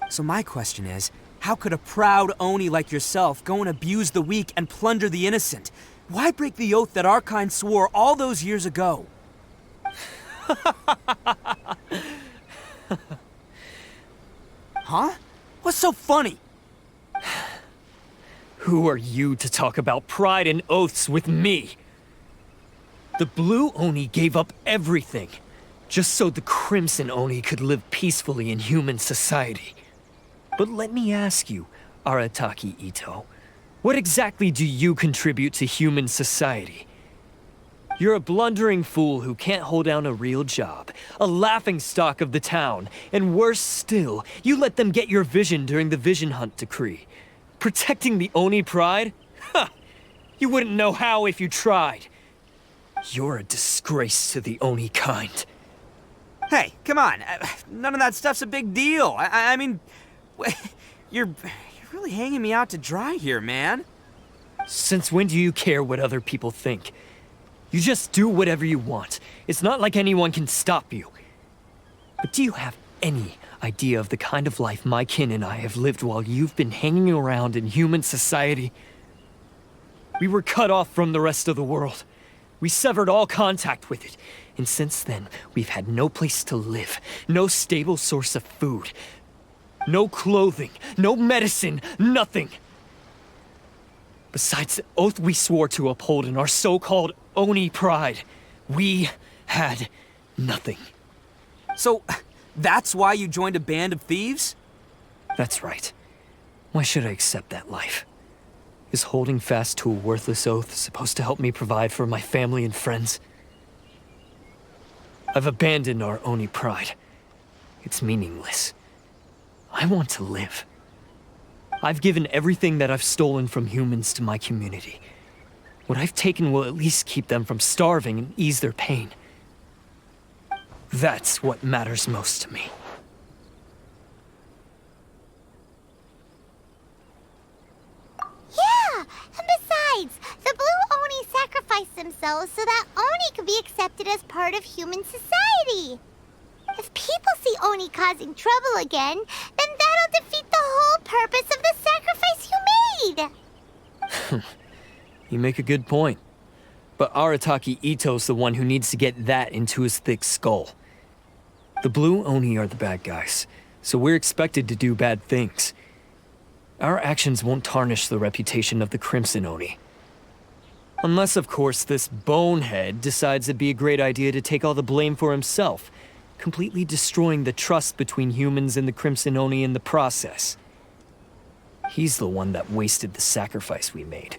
So my question is, how could a proud Oni like yourself go and abuse the weak and plunder the innocent? Why break the oath that our kind swore all those years ago? Huh? What's so funny? Who are you to talk about pride and oaths with me? The Blue Oni gave up everything, just so the Crimson Oni could live peacefully in human society. But let me ask you, Arataki Itto, what exactly do you contribute to human society? You're a blundering fool who can't hold down a real job, a laughingstock of the town, and worse still, you let them get your vision during the Vision Hunt decree. Protecting the Oni pride? Ha! You wouldn't know how if you tried. You're a disgrace to the Oni kind. Hey, come on. None of that stuff's a big deal. I mean, you're really hanging me out to dry here, man. Since when do you care what other people think? You just do whatever you want. It's not like anyone can stop you. But do you have any idea of the kind of life my kin and I have lived while you've been hanging around in human society? We were cut off from the rest of the world. We severed all contact with it. And since then, we've had no place to live, no stable source of food, no clothing, no medicine, nothing. Besides the oath we swore to uphold in our so-called Oni pride, we had nothing. So, that's why you joined a band of thieves? That's right. Why should I accept that life? Is holding fast to a worthless oath supposed to help me provide for my family and friends? I've abandoned our Oni pride. It's meaningless. I want to live. I've given everything that I've stolen from humans to my community. What I've taken will at least keep them from starving and ease their pain. That's what matters most to me. Yeah, and besides, the Blue Oni sacrificed themselves so that Oni could be accepted as part of human society. If people see Oni causing trouble again, then that'll defeat the whole purpose of the sacrifice you made. You make a good point. But Arataki Itto's the one who needs to get that into his thick skull. The Blue Oni are the bad guys, so we're expected to do bad things. Our actions won't tarnish the reputation of the Crimson Oni. Unless, of course, this bonehead decides it'd be a great idea to take all the blame for himself, completely destroying the trust between humans and the Crimson Oni in the process. He's the one that wasted the sacrifice we made.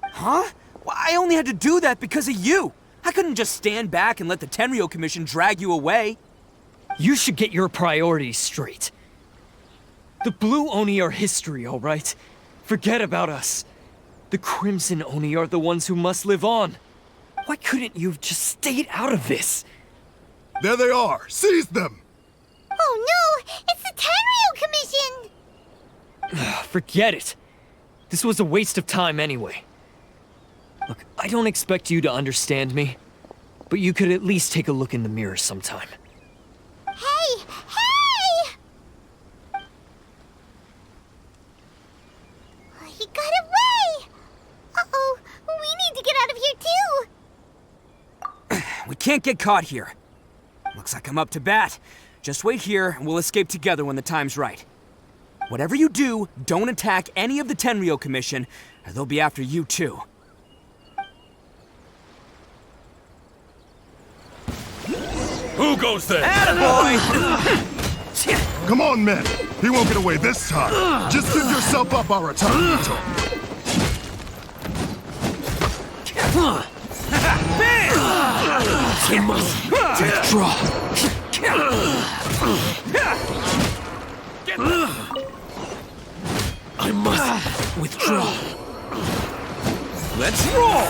Huh? Well, I only had to do that because of you. I couldn't just stand back and let the Tenryo Commission drag you away. You should get your priorities straight. The Blue Oni are history, all right? Forget about us. The Crimson Oni are the ones who must live on. Why couldn't you have just stayed out of this? There they are! Seize them! Oh no! It's the Tenryo Commission! Forget it. This was a waste of time anyway. Look, I don't expect you to understand me, but you could at least take a look in the mirror sometime. Hey! Hey! He got away! Uh-oh, we need to get out of here too! We can't get caught here. Looks like I'm up to bat. Just wait here and we'll escape together when the time's right. Whatever you do, don't attack any of the Tenryo Commission, or they'll be after you too. Who goes there? Attaboy! Come on, men. He won't get away this time. Just give yourself up, Arataki Itto. I must withdraw. I must withdraw. Let's roll!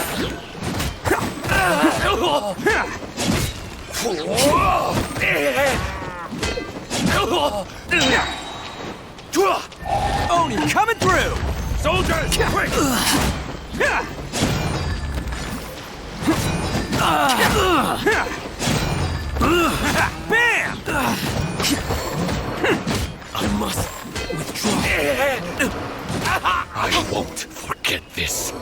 Oni coming through! Soldiers, quick! Bam! I must withdraw. I won't forget this.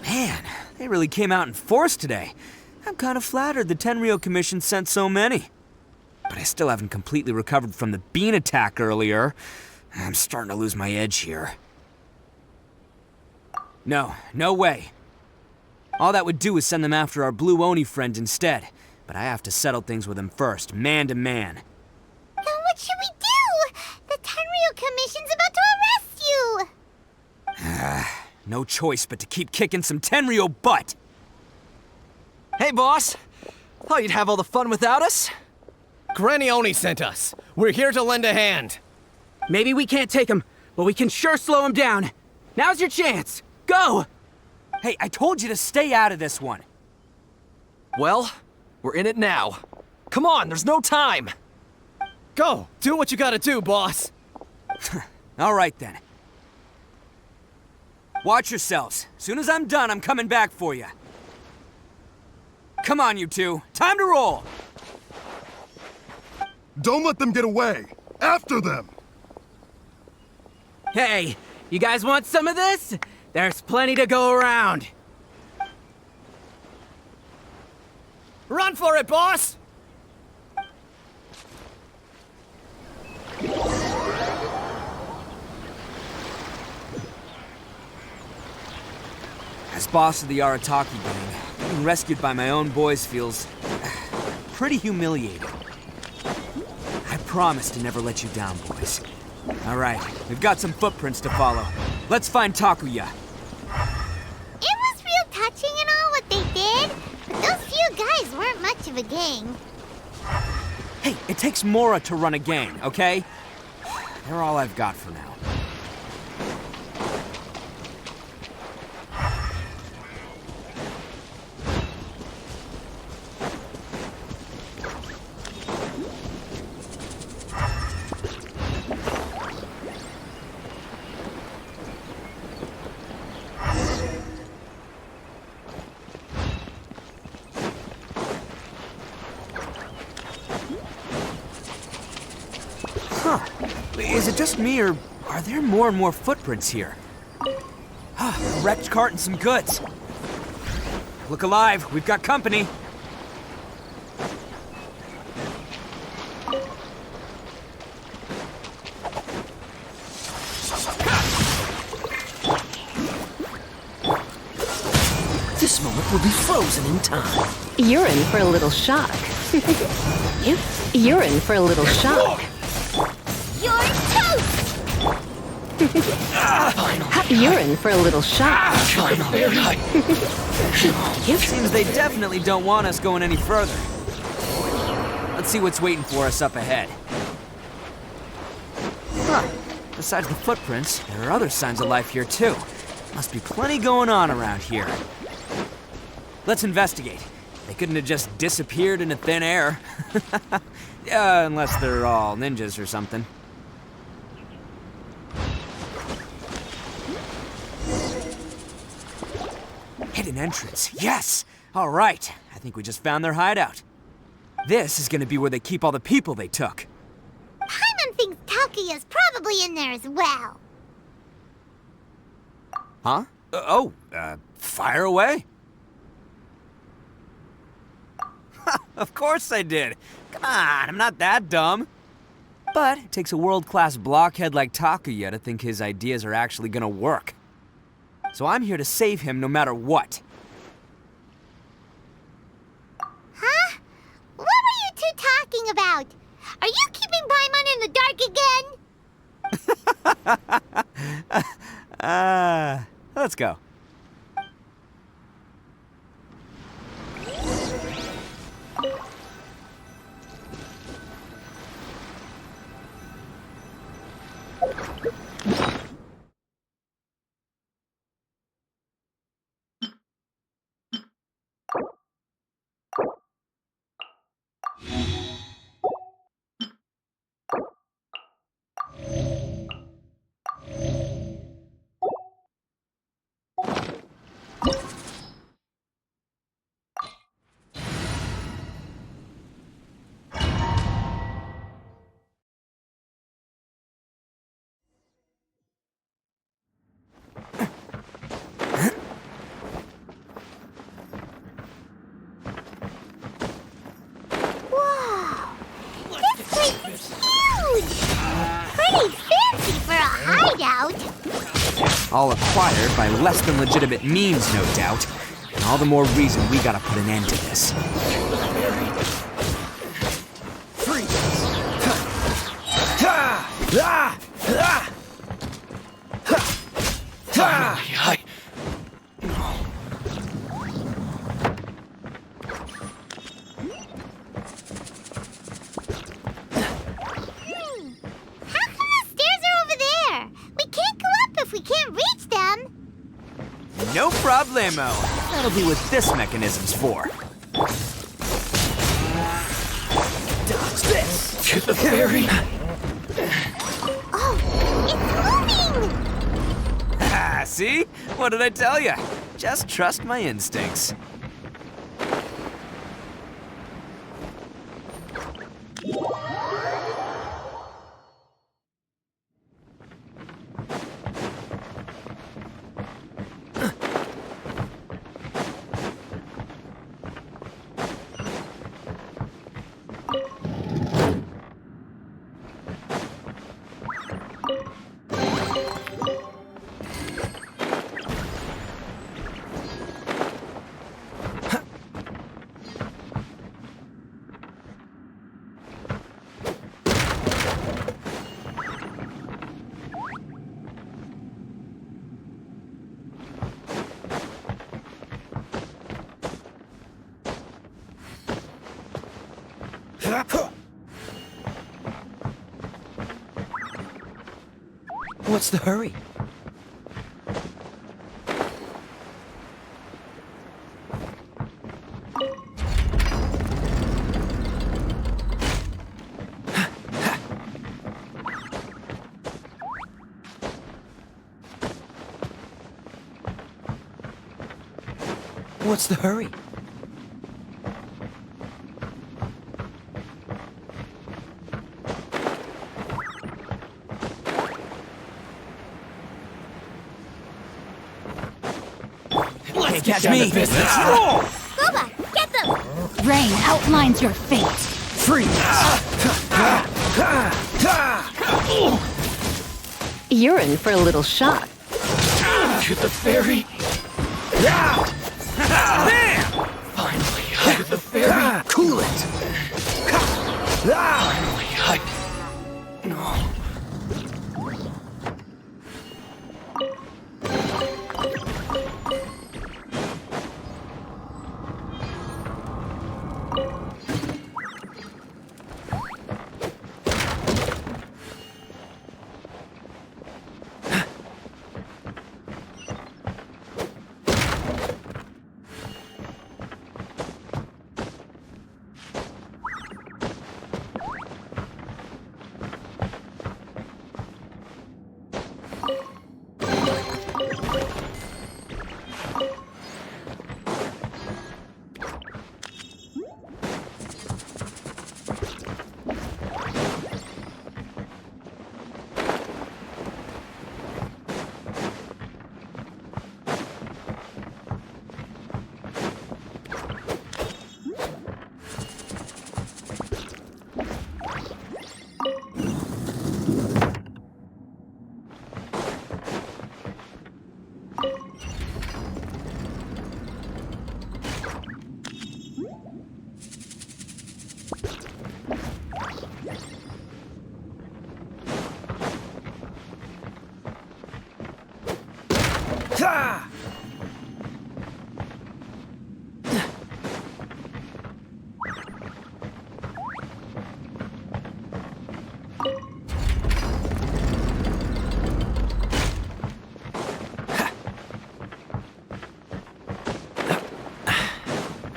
Man, they really came out in force today. I'm kind of flattered the Tenryo Commission sent so many. but I still haven't completely recovered from the bean attack earlier. I'm starting to lose my edge here. No way. All that would do is send them after our blue Oni friend instead. But I have to settle things with him first, man to man. Then what should we do? The Tenryu Commission's about to arrest you! No choice but to keep kicking some Tenryu butt! Hey, boss! Thought you'd have all the fun without us? Granny Oni sent us. We're here to lend a hand. Maybe we can't take him, but we can sure slow him down. Now's your chance! Go! Hey, I told you to stay out of this one. Well, we're in it now. Come on, there's no time! Go! Do what you gotta do, boss! All right, then. Watch yourselves. Soon as I'm done, I'm coming back for you. Come on, you two. Time to roll! Don't let them get away! After them! Hey, you guys want some of this? There's plenty to go around. Run for it, boss! As boss of the Arataki Gang, being rescued by my own boys feels pretty humiliating. I promise to never let you down, boys. All right, we've got some footprints to follow. Let's find Takuya. It was real touching and all what they did, but those few guys weren't much of a gang. Hey, it takes Mora to run a gang, okay? They're all I've got for now. Huh. Is it just me, or are there more and more footprints here? A wrecked cart and some goods. Look alive, we've got company. This moment will be frozen in time. You're in for a little shock. You're in for a little shock. You're toast! You're in for a little shock. Seems they definitely don't want us going any further. Let's see what's waiting for us up ahead. Huh. Besides the footprints, there are other signs of life here too. Must be plenty going on around here. Let's investigate. They couldn't have just disappeared into thin air. Unless they're all ninjas or something. Hidden entrance, yes! All right, I think we just found their hideout. This is gonna be where they keep all the people they took. Paimon thinks Takuya's probably in there as well. Huh? Fire away? Of course I did. Come on, I'm not that dumb. But it takes a world-class blockhead like Takuya to think his ideas are actually gonna work. So I'm here to save him no matter what. Huh? What were you two talking about? Are you keeping Paimon in the dark again? Let's go. Pretty fancy for a hideout. All acquired by less than legitimate means, no doubt. And all the more reason we gotta put an end to this. Finally, How come the stairs are over there? We can't go up if we can't reach them. No problemo. That'll be what this mechanism's for. Dodge this. To the ferry. Oh, it's moving! Ah, see? What did I tell you? Just trust my instincts. What's the hurry? What's the hurry? Can't catch me. Boba, get them! Rain outlines your fate. You're in for a little shock. To the ferry. Finally, to the ferry. Cool it. Finally, No.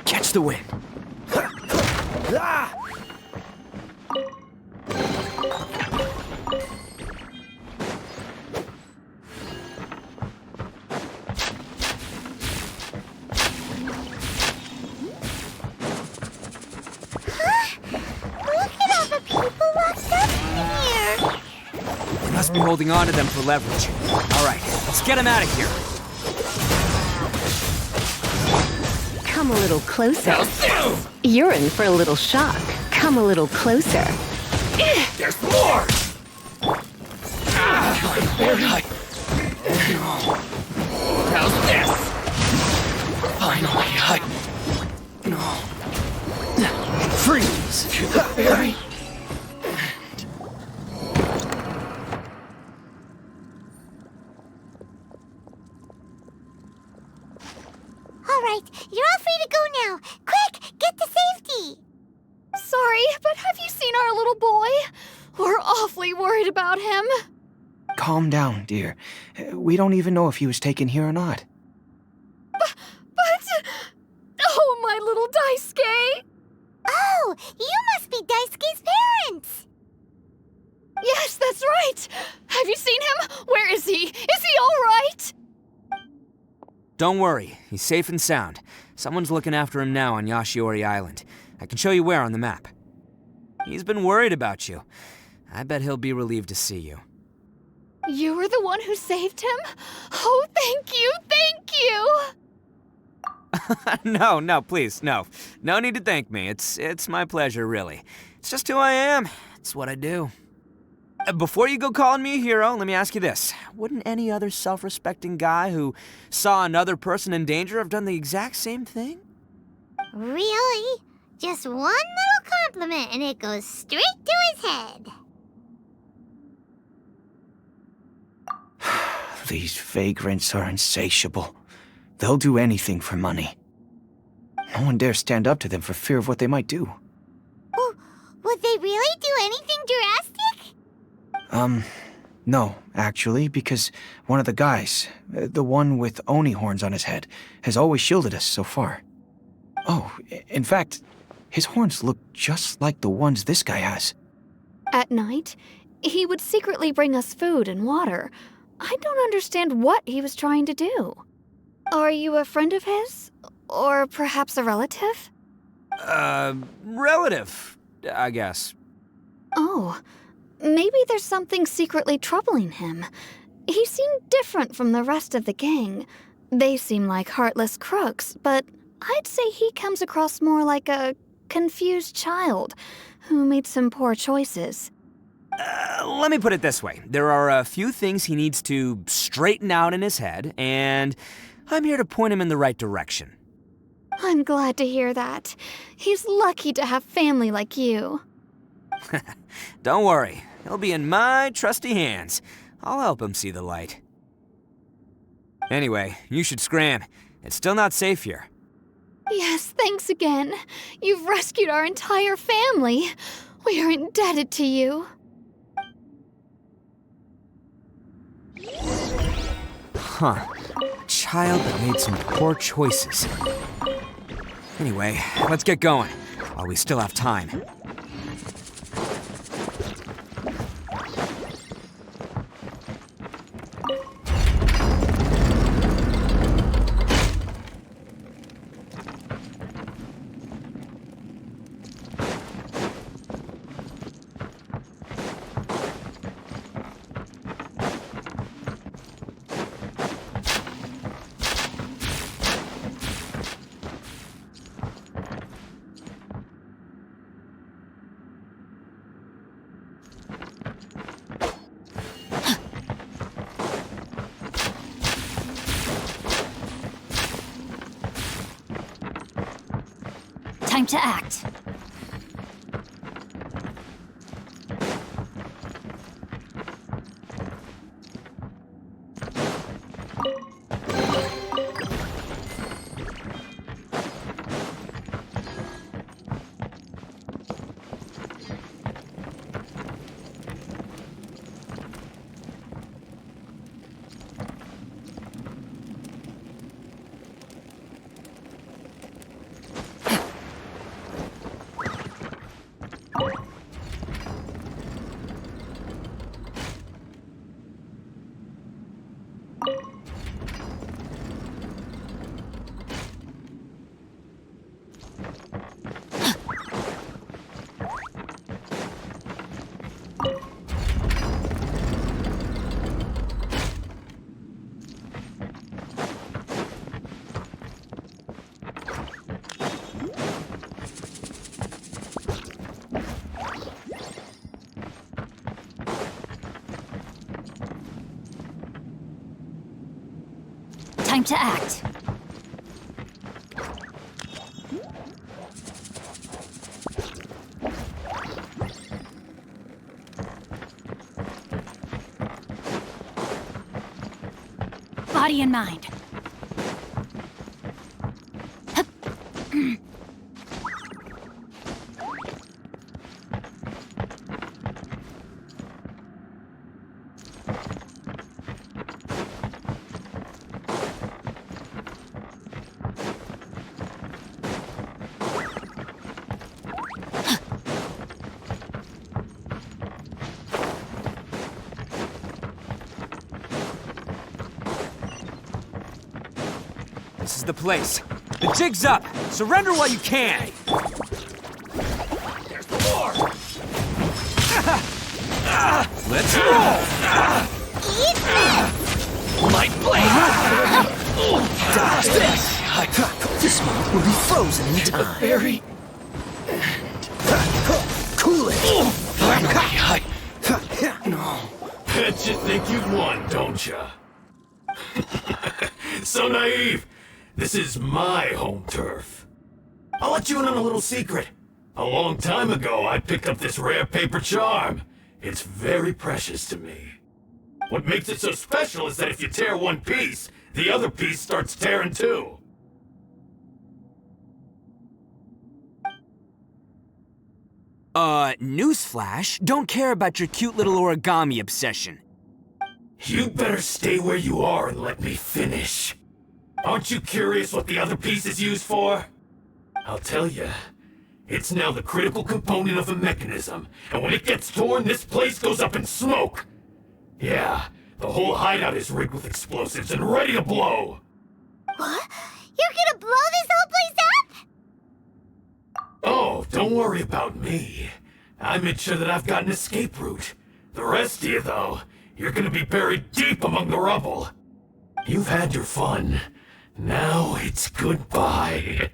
Catch the wind. Must be holding on to them for leverage. All right, let's get them out of here. Come a little closer. You're in for a little shock. Come a little closer. There's more! Very high. How's this? Finally, No. Freeze. Very. All right, you're all free to go now. Quick, get to safety. Sorry, but have you seen our little boy? We're awfully worried about him. Calm down, dear. We don't even know if he was taken here or not. But... Oh, my little Daisuke! Oh, you must be Daisuke's parents! Yes, that's right! Have you seen him? Where is he? Is he all right? Don't worry, he's safe and sound. Someone's looking after him now on Yashiori Island. I can show you where on the map. He's been worried about you. I bet he'll be relieved to see you. You were the one who saved him? Oh, thank you, thank you! No, please, no. No need to thank me. It's my pleasure, really. It's just who I am. It's what I do. Before you go calling me a hero, let me ask you this. Wouldn't any other self-respecting guy who saw another person in danger have done the exact same thing? Really? Just one little compliment and it goes straight to his head. These vagrants are insatiable. They'll do anything for money. No one dares stand up to them for fear of what they might do. Oh, would they really do anything drastic? No, actually, because one of the guys, the one with Oni horns on his head, has always shielded us so far. Oh, in fact, his horns look just like the ones this guy has. At night, he would secretly bring us food and water. I don't understand what he was trying to do. Are you a friend of his? Or perhaps a relative? Relative, I guess. Oh, maybe there's something secretly troubling him. He seemed different from the rest of the gang. They seem like heartless crooks, but I'd say he comes across more like a confused child who made some poor choices. Let me put it this way. There are a few things he needs to straighten out in his head, and I'm here to point him in the right direction. I'm glad to hear that. He's lucky to have family like you. Don't worry. He'll be in my trusty hands. I'll help him see the light. Anyway, you should scram. It's still not safe here. Yes, thanks again. You've rescued our entire family. We are indebted to you. Huh. A child that made some poor choices. Anyway, let's get going, while we still have time. Time to act. Time to act. Body and mind. This is the place. The jig's up. Surrender while you can. There's the war. Let's roll. Eat this! My blade! Dodge this! This one will be frozen in time. Very... Cool it! No. Bet you think you've won, don't ya? So naive. This is my home turf. I'll let you in on a little secret. A long time ago, I picked up this rare paper charm. It's very precious to me. What makes it so special is that if you tear one piece, the other piece starts tearing too. Newsflash, don't care about your cute little origami obsession. You better stay where you are and let me finish. Aren't you curious what the other piece is used for? I'll tell you. It's now the critical component of a mechanism, and when it gets torn, this place goes up in smoke. Yeah, the whole hideout is rigged with explosives and ready to blow. What? You're gonna blow this whole place up? Oh, don't worry about me. I made sure that I've got an escape route. The rest of you, though, you're gonna be buried deep among the rubble. You've had your fun. Now it's goodbye.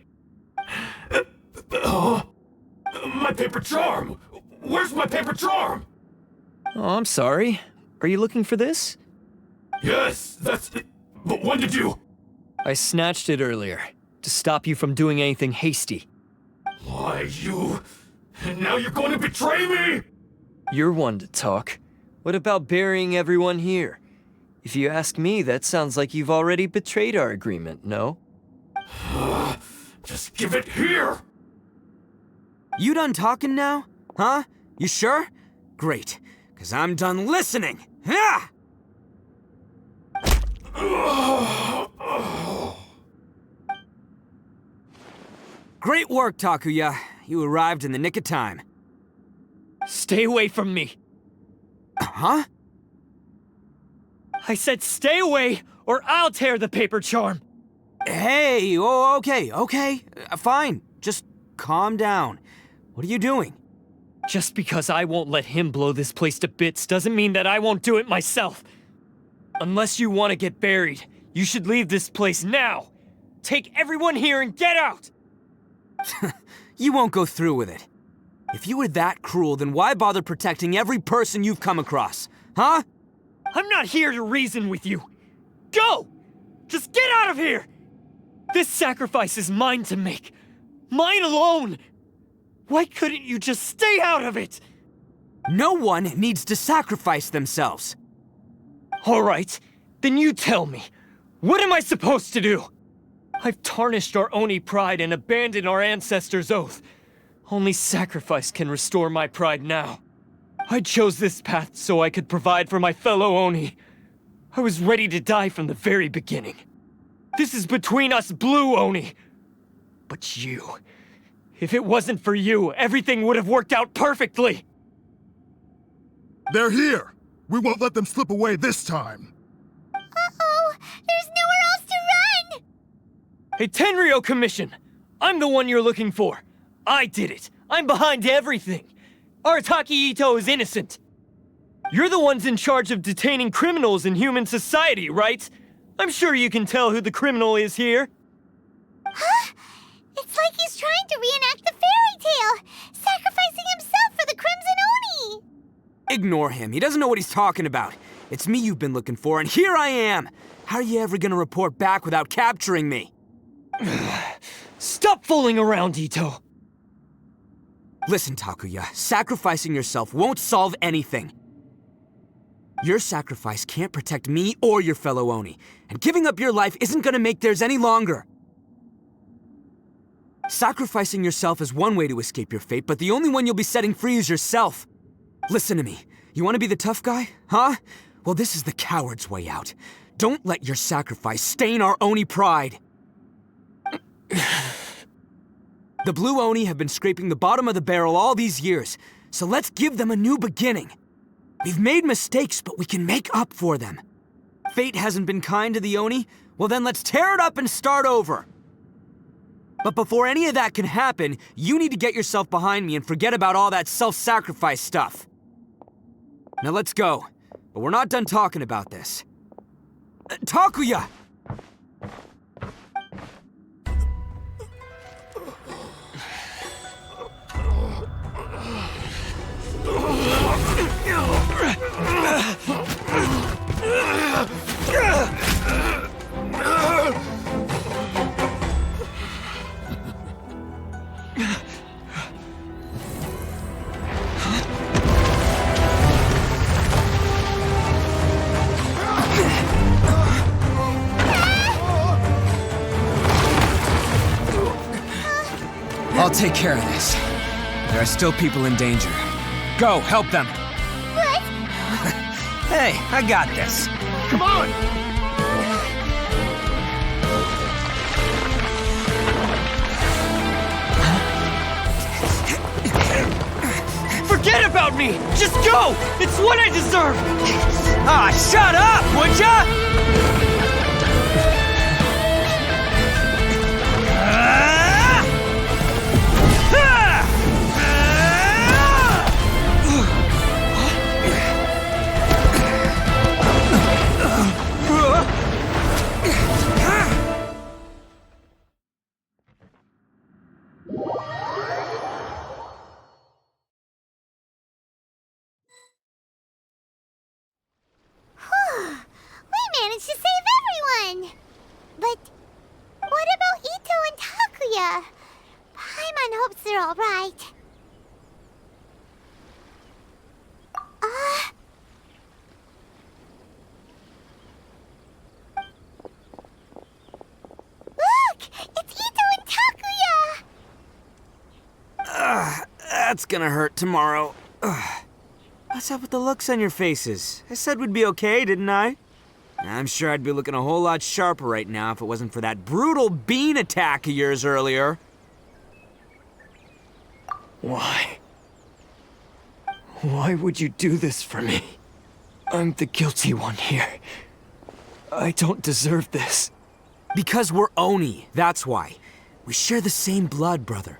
My paper charm! Where's my paper charm? Oh, I'm sorry. Are you looking for this? Yes, that's... But when did you... I snatched it earlier, to stop you from doing anything hasty. Why, you... And now you're going to betray me? You're one to talk. What about burying everyone here? If you ask me, that sounds like you've already betrayed our agreement, no? Just give it here! You done talking now? Huh? You sure? Great, because I'm done listening. Ah! Great work, Takuya. You arrived in the nick of time. Stay away from me! Huh? I said stay away, or I'll tear the paper charm! Hey, oh, okay. Fine. Just calm down. What are you doing? Just because I won't let him blow this place to bits doesn't mean that I won't do it myself. Unless you want to get buried, you should leave this place now. Take everyone here and get out! You won't go through with it. If you were that cruel, then why bother protecting every person you've come across? Huh? I'm not here to reason with you. Go! Just get out of here! This sacrifice is mine to make. Mine alone! Why couldn't you just stay out of it? No one needs to sacrifice themselves. All right, then you tell me. What am I supposed to do? I've tarnished our Oni pride and abandoned our ancestors' oath. Only sacrifice can restore my pride now. I chose this path so I could provide for my fellow Oni. I was ready to die from the very beginning. This is between us blue Oni. But you... If it wasn't for you, everything would have worked out perfectly! They're here! We won't let them slip away this time! Uh-oh! There's nowhere else to run! Hey, Tenryo Commission! I'm the one you're looking for. I did it. I'm behind everything. Arataki Itto is innocent. You're the ones in charge of detaining criminals in human society, right? I'm sure you can tell who the criminal is here. Huh? It's like he's trying to reenact the fairy tale, sacrificing himself for the Crimson Oni! Ignore him. He doesn't know what he's talking about. It's me you've been looking for, and here I am! How are you ever gonna report back without capturing me? Stop fooling around, Itto! Listen, Takuya, sacrificing yourself won't solve anything. Your sacrifice can't protect me or your fellow Oni, and giving up your life isn't gonna make theirs any longer. Sacrificing yourself is one way to escape your fate, but the only one you'll be setting free is yourself. Listen to me. You want to be the tough guy, huh? Well, this is the coward's way out. Don't let your sacrifice stain our Oni pride. The Blue Oni have been scraping the bottom of the barrel all these years, so let's give them a new beginning. We've made mistakes, but we can make up for them. Fate hasn't been kind to the Oni? Well then let's tear it up and start over. But before any of that can happen, you need to get yourself behind me and forget about all that self-sacrifice stuff. Now let's go. But we're not done talking about this. Takuya! I'll take care of this. There are still people in danger. Go, help them. What? Hey, I got this. Come on! Forget about me! Just go! It's what I deserve! Ah, shut up, would ya? We managed to save everyone! But what about Itto and Takuya? Paimon hopes they're alright. Look! It's Itto and Takuya! That's gonna hurt tomorrow. What's up with the looks on your faces? I said we'd be okay, didn't I? I'm sure I'd be looking a whole lot sharper right now if it wasn't for that brutal bean attack of yours earlier. Why? Why would you do this for me? I'm the guilty one here. I don't deserve this. Because we're Oni, that's why. We share the same blood, brother.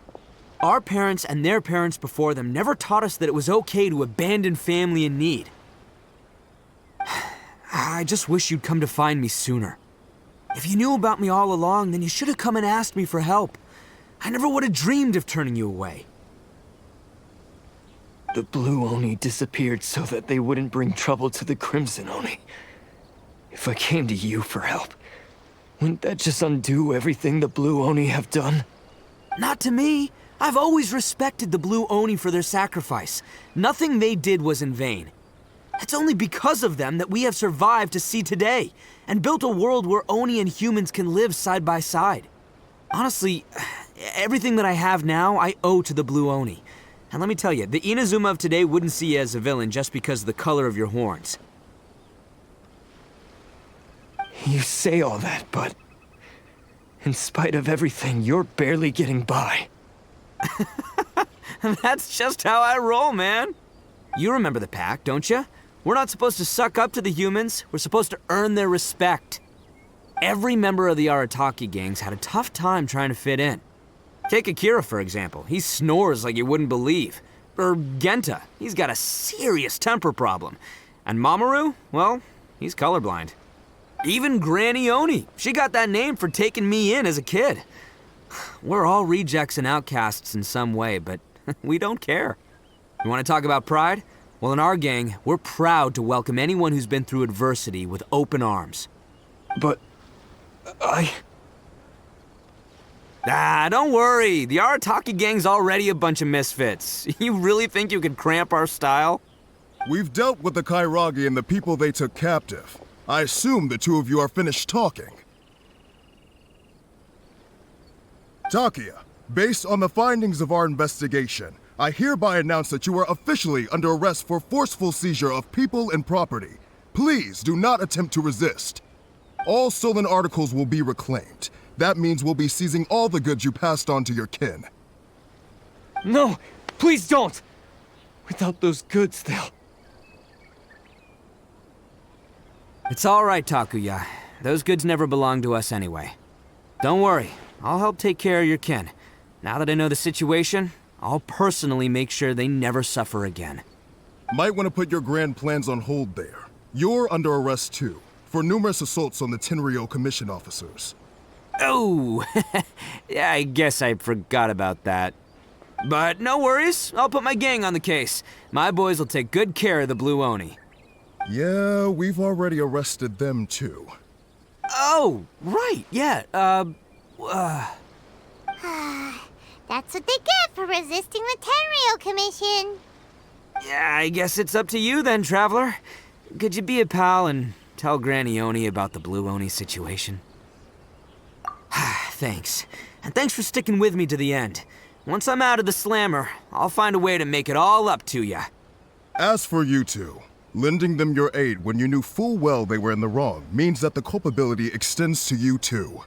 Our parents and their parents before them never taught us that it was okay to abandon family in need. I just wish you'd come to find me sooner. If you knew about me all along, then you should have come and asked me for help. I never would have dreamed of turning you away. The Blue Oni disappeared so that they wouldn't bring trouble to the Crimson Oni. If I came to you for help, wouldn't that just undo everything the Blue Oni have done? Not to me. I've always respected the Blue Oni for their sacrifice. Nothing they did was in vain. It's only because of them that we have survived to see today, and built a world where Oni and humans can live side by side. Honestly, everything that I have now, I owe to the Blue Oni. And let me tell you, the Inazuma of today wouldn't see you as a villain just because of the color of your horns. You say all that, but in spite of everything, you're barely getting by. That's just how I roll, man. You remember the pact, don't you? We're not supposed to suck up to the humans. We're supposed to earn their respect. Every member of the Arataki gangs had a tough time trying to fit in. Take Akira, for example. He snores like you wouldn't believe. Or Genta. He's got a serious temper problem. And Mamoru, well, he's colorblind. Even Granny Oni. She got that name for taking me in as a kid. We're all rejects and outcasts in some way, but we don't care. You want to talk about pride? Well, in our gang, we're proud to welcome anyone who's been through adversity with open arms. But... Don't worry. The Arataki Gang's already a bunch of misfits. You really think you could cramp our style? We've dealt with the Kairagi and the people they took captive. I assume the two of you are finished talking. Takia, based on the findings of our investigation, I hereby announce that you are officially under arrest for forceful seizure of people and property. Please do not attempt to resist. All stolen articles will be reclaimed. That means we'll be seizing all the goods you passed on to your kin. No, please don't! Without those goods, they'll... It's all right, Takuya. Those goods never belonged to us anyway. Don't worry, I'll help take care of your kin. Now that I know the situation, I'll personally make sure they never suffer again. Might want to put your grand plans on hold there. You're under arrest too, for numerous assaults on the Tenryou Commission officers. Oh, yeah, I guess I forgot about that. But no worries, I'll put my gang on the case. My boys will take good care of the Blue Oni. Yeah, we've already arrested them too. Oh, right, yeah, That's what they get for resisting the Tenryou Commission. Yeah, I guess it's up to you then, Traveler. Could you be a pal and tell Granny Oni about the Blue Oni situation? Thanks. And thanks for sticking with me to the end. Once I'm out of the slammer, I'll find a way to make it all up to ya. As for you two, lending them your aid when you knew full well they were in the wrong means that the culpability extends to you too.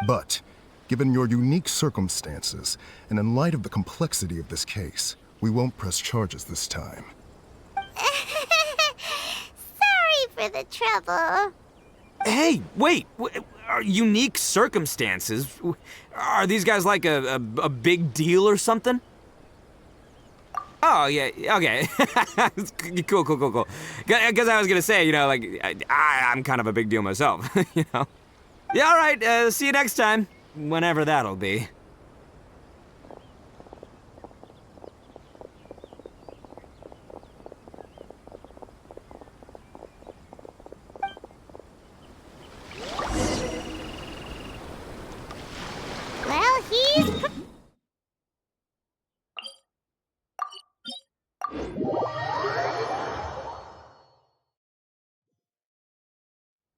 But, given your unique circumstances, and in light of the complexity of this case, we won't press charges this time. Sorry for the trouble. Hey, wait! Are unique circumstances? Are these guys like a big deal or something? Oh, yeah, okay. Cool. Because I was gonna say, you know, like, I'm kind of a big deal myself, you know? Yeah, all right, see you next time. Whenever that'll be. Well, he's...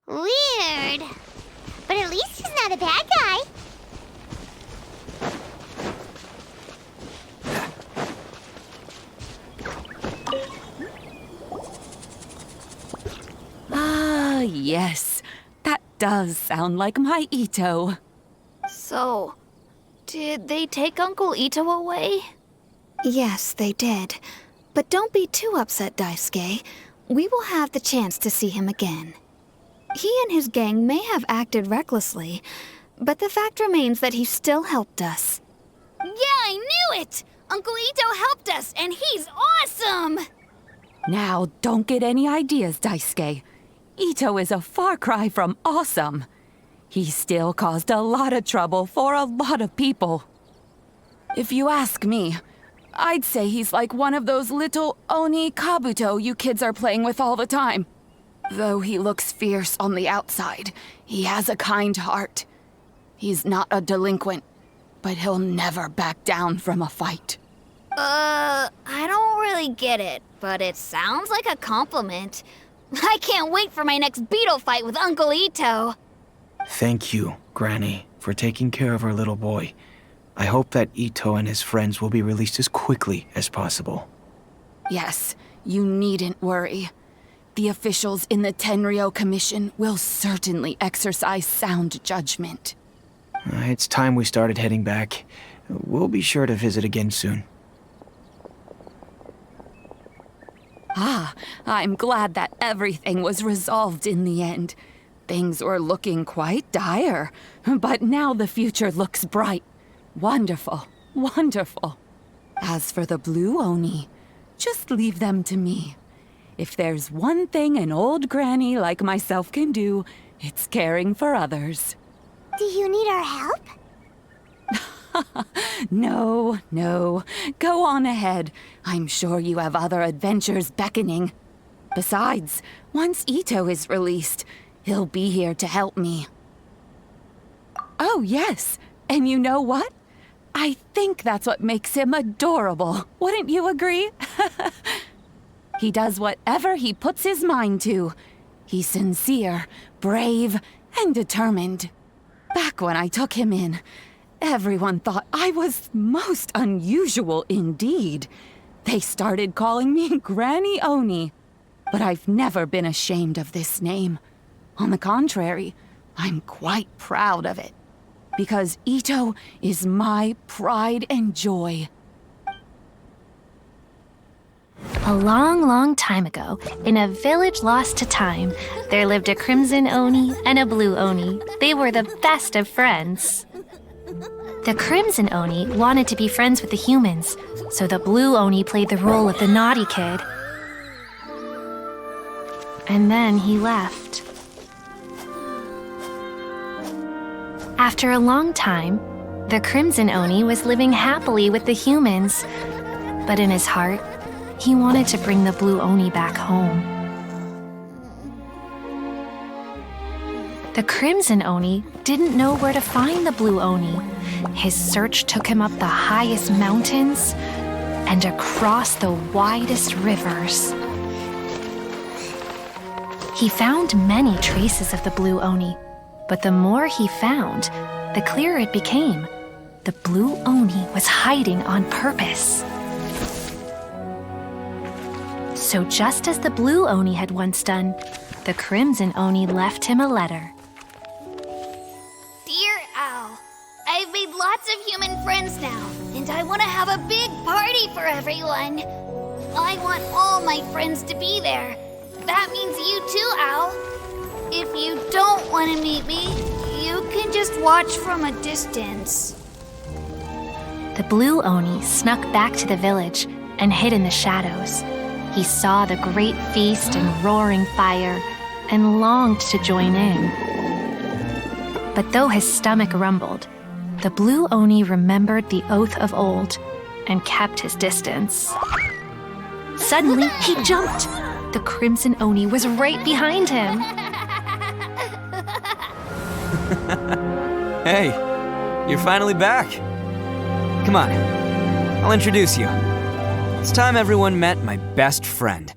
Weird. But at least he's not a bad guy. Ah, yes. That does sound like my Itto. So, did they take Uncle Itto away? Yes, they did. But don't be too upset, Daisuke. We will have the chance to see him again. He and his gang may have acted recklessly, but the fact remains that he still helped us. Yeah, I knew it! Uncle Itto helped us, and he's awesome! Now, don't get any ideas, Daisuke. Itto is a far cry from awesome. He still caused a lot of trouble for a lot of people. If you ask me, I'd say he's like one of those little Oni Kabuto you kids are playing with all the time. Though he looks fierce on the outside, he has a kind heart. He's not a delinquent, but he'll never back down from a fight. I don't really get it, but it sounds like a compliment. I can't wait for my next beetle fight with Uncle Itto. Thank you, Granny, for taking care of our little boy. I hope that Itto and his friends will be released as quickly as possible. Yes, you needn't worry. The officials in the Tenryou Commission will certainly exercise sound judgment. It's time we started heading back. We'll be sure to visit again soon. Ah, I'm glad that everything was resolved in the end. Things were looking quite dire, but now the future looks bright. Wonderful, wonderful. As for the Blue Oni, just leave them to me. If there's one thing an old granny like myself can do, it's caring for others. Do you need our help? No. Go on ahead. I'm sure you have other adventures beckoning. Besides, once Itto is released, He'll be here to help me. Oh, yes. And you know what? I think that's what makes him adorable. Wouldn't you agree? He does whatever he puts his mind to. He's sincere, brave, and determined. Back when I took him in, everyone thought I was most unusual indeed. They started calling me Granny Oni. But I've never been ashamed of this name. On the contrary, I'm quite proud of it. Because Itto is my pride and joy. A long, long time ago, in a village lost to time, there lived a crimson Oni and a blue Oni. They were the best of friends. The crimson Oni wanted to be friends with the humans, so the blue Oni played the role of the naughty kid. And then he left. After a long time, the crimson Oni was living happily with the humans, but in his heart, he wanted to bring the blue Oni back home. The crimson Oni didn't know where to find the blue Oni. His search took him up the highest mountains and across the widest rivers. He found many traces of the blue Oni, but the more he found, the clearer it became. The blue Oni was hiding on purpose. So just as the blue Oni had once done, the crimson Oni left him a letter. Dear Owl, I've made lots of human friends now, and I want to have a big party for everyone. I want all my friends to be there. That means you too, Owl. If you don't want to meet me, you can just watch from a distance. The blue Oni snuck back to the village and hid in the shadows. He saw the great feast and roaring fire and longed to join in. But though his stomach rumbled, the blue Oni remembered the oath of old and kept his distance. Suddenly, he jumped. The crimson Oni was right behind him. Hey, you're finally back. Come on, I'll introduce you. It's time everyone met my best friend.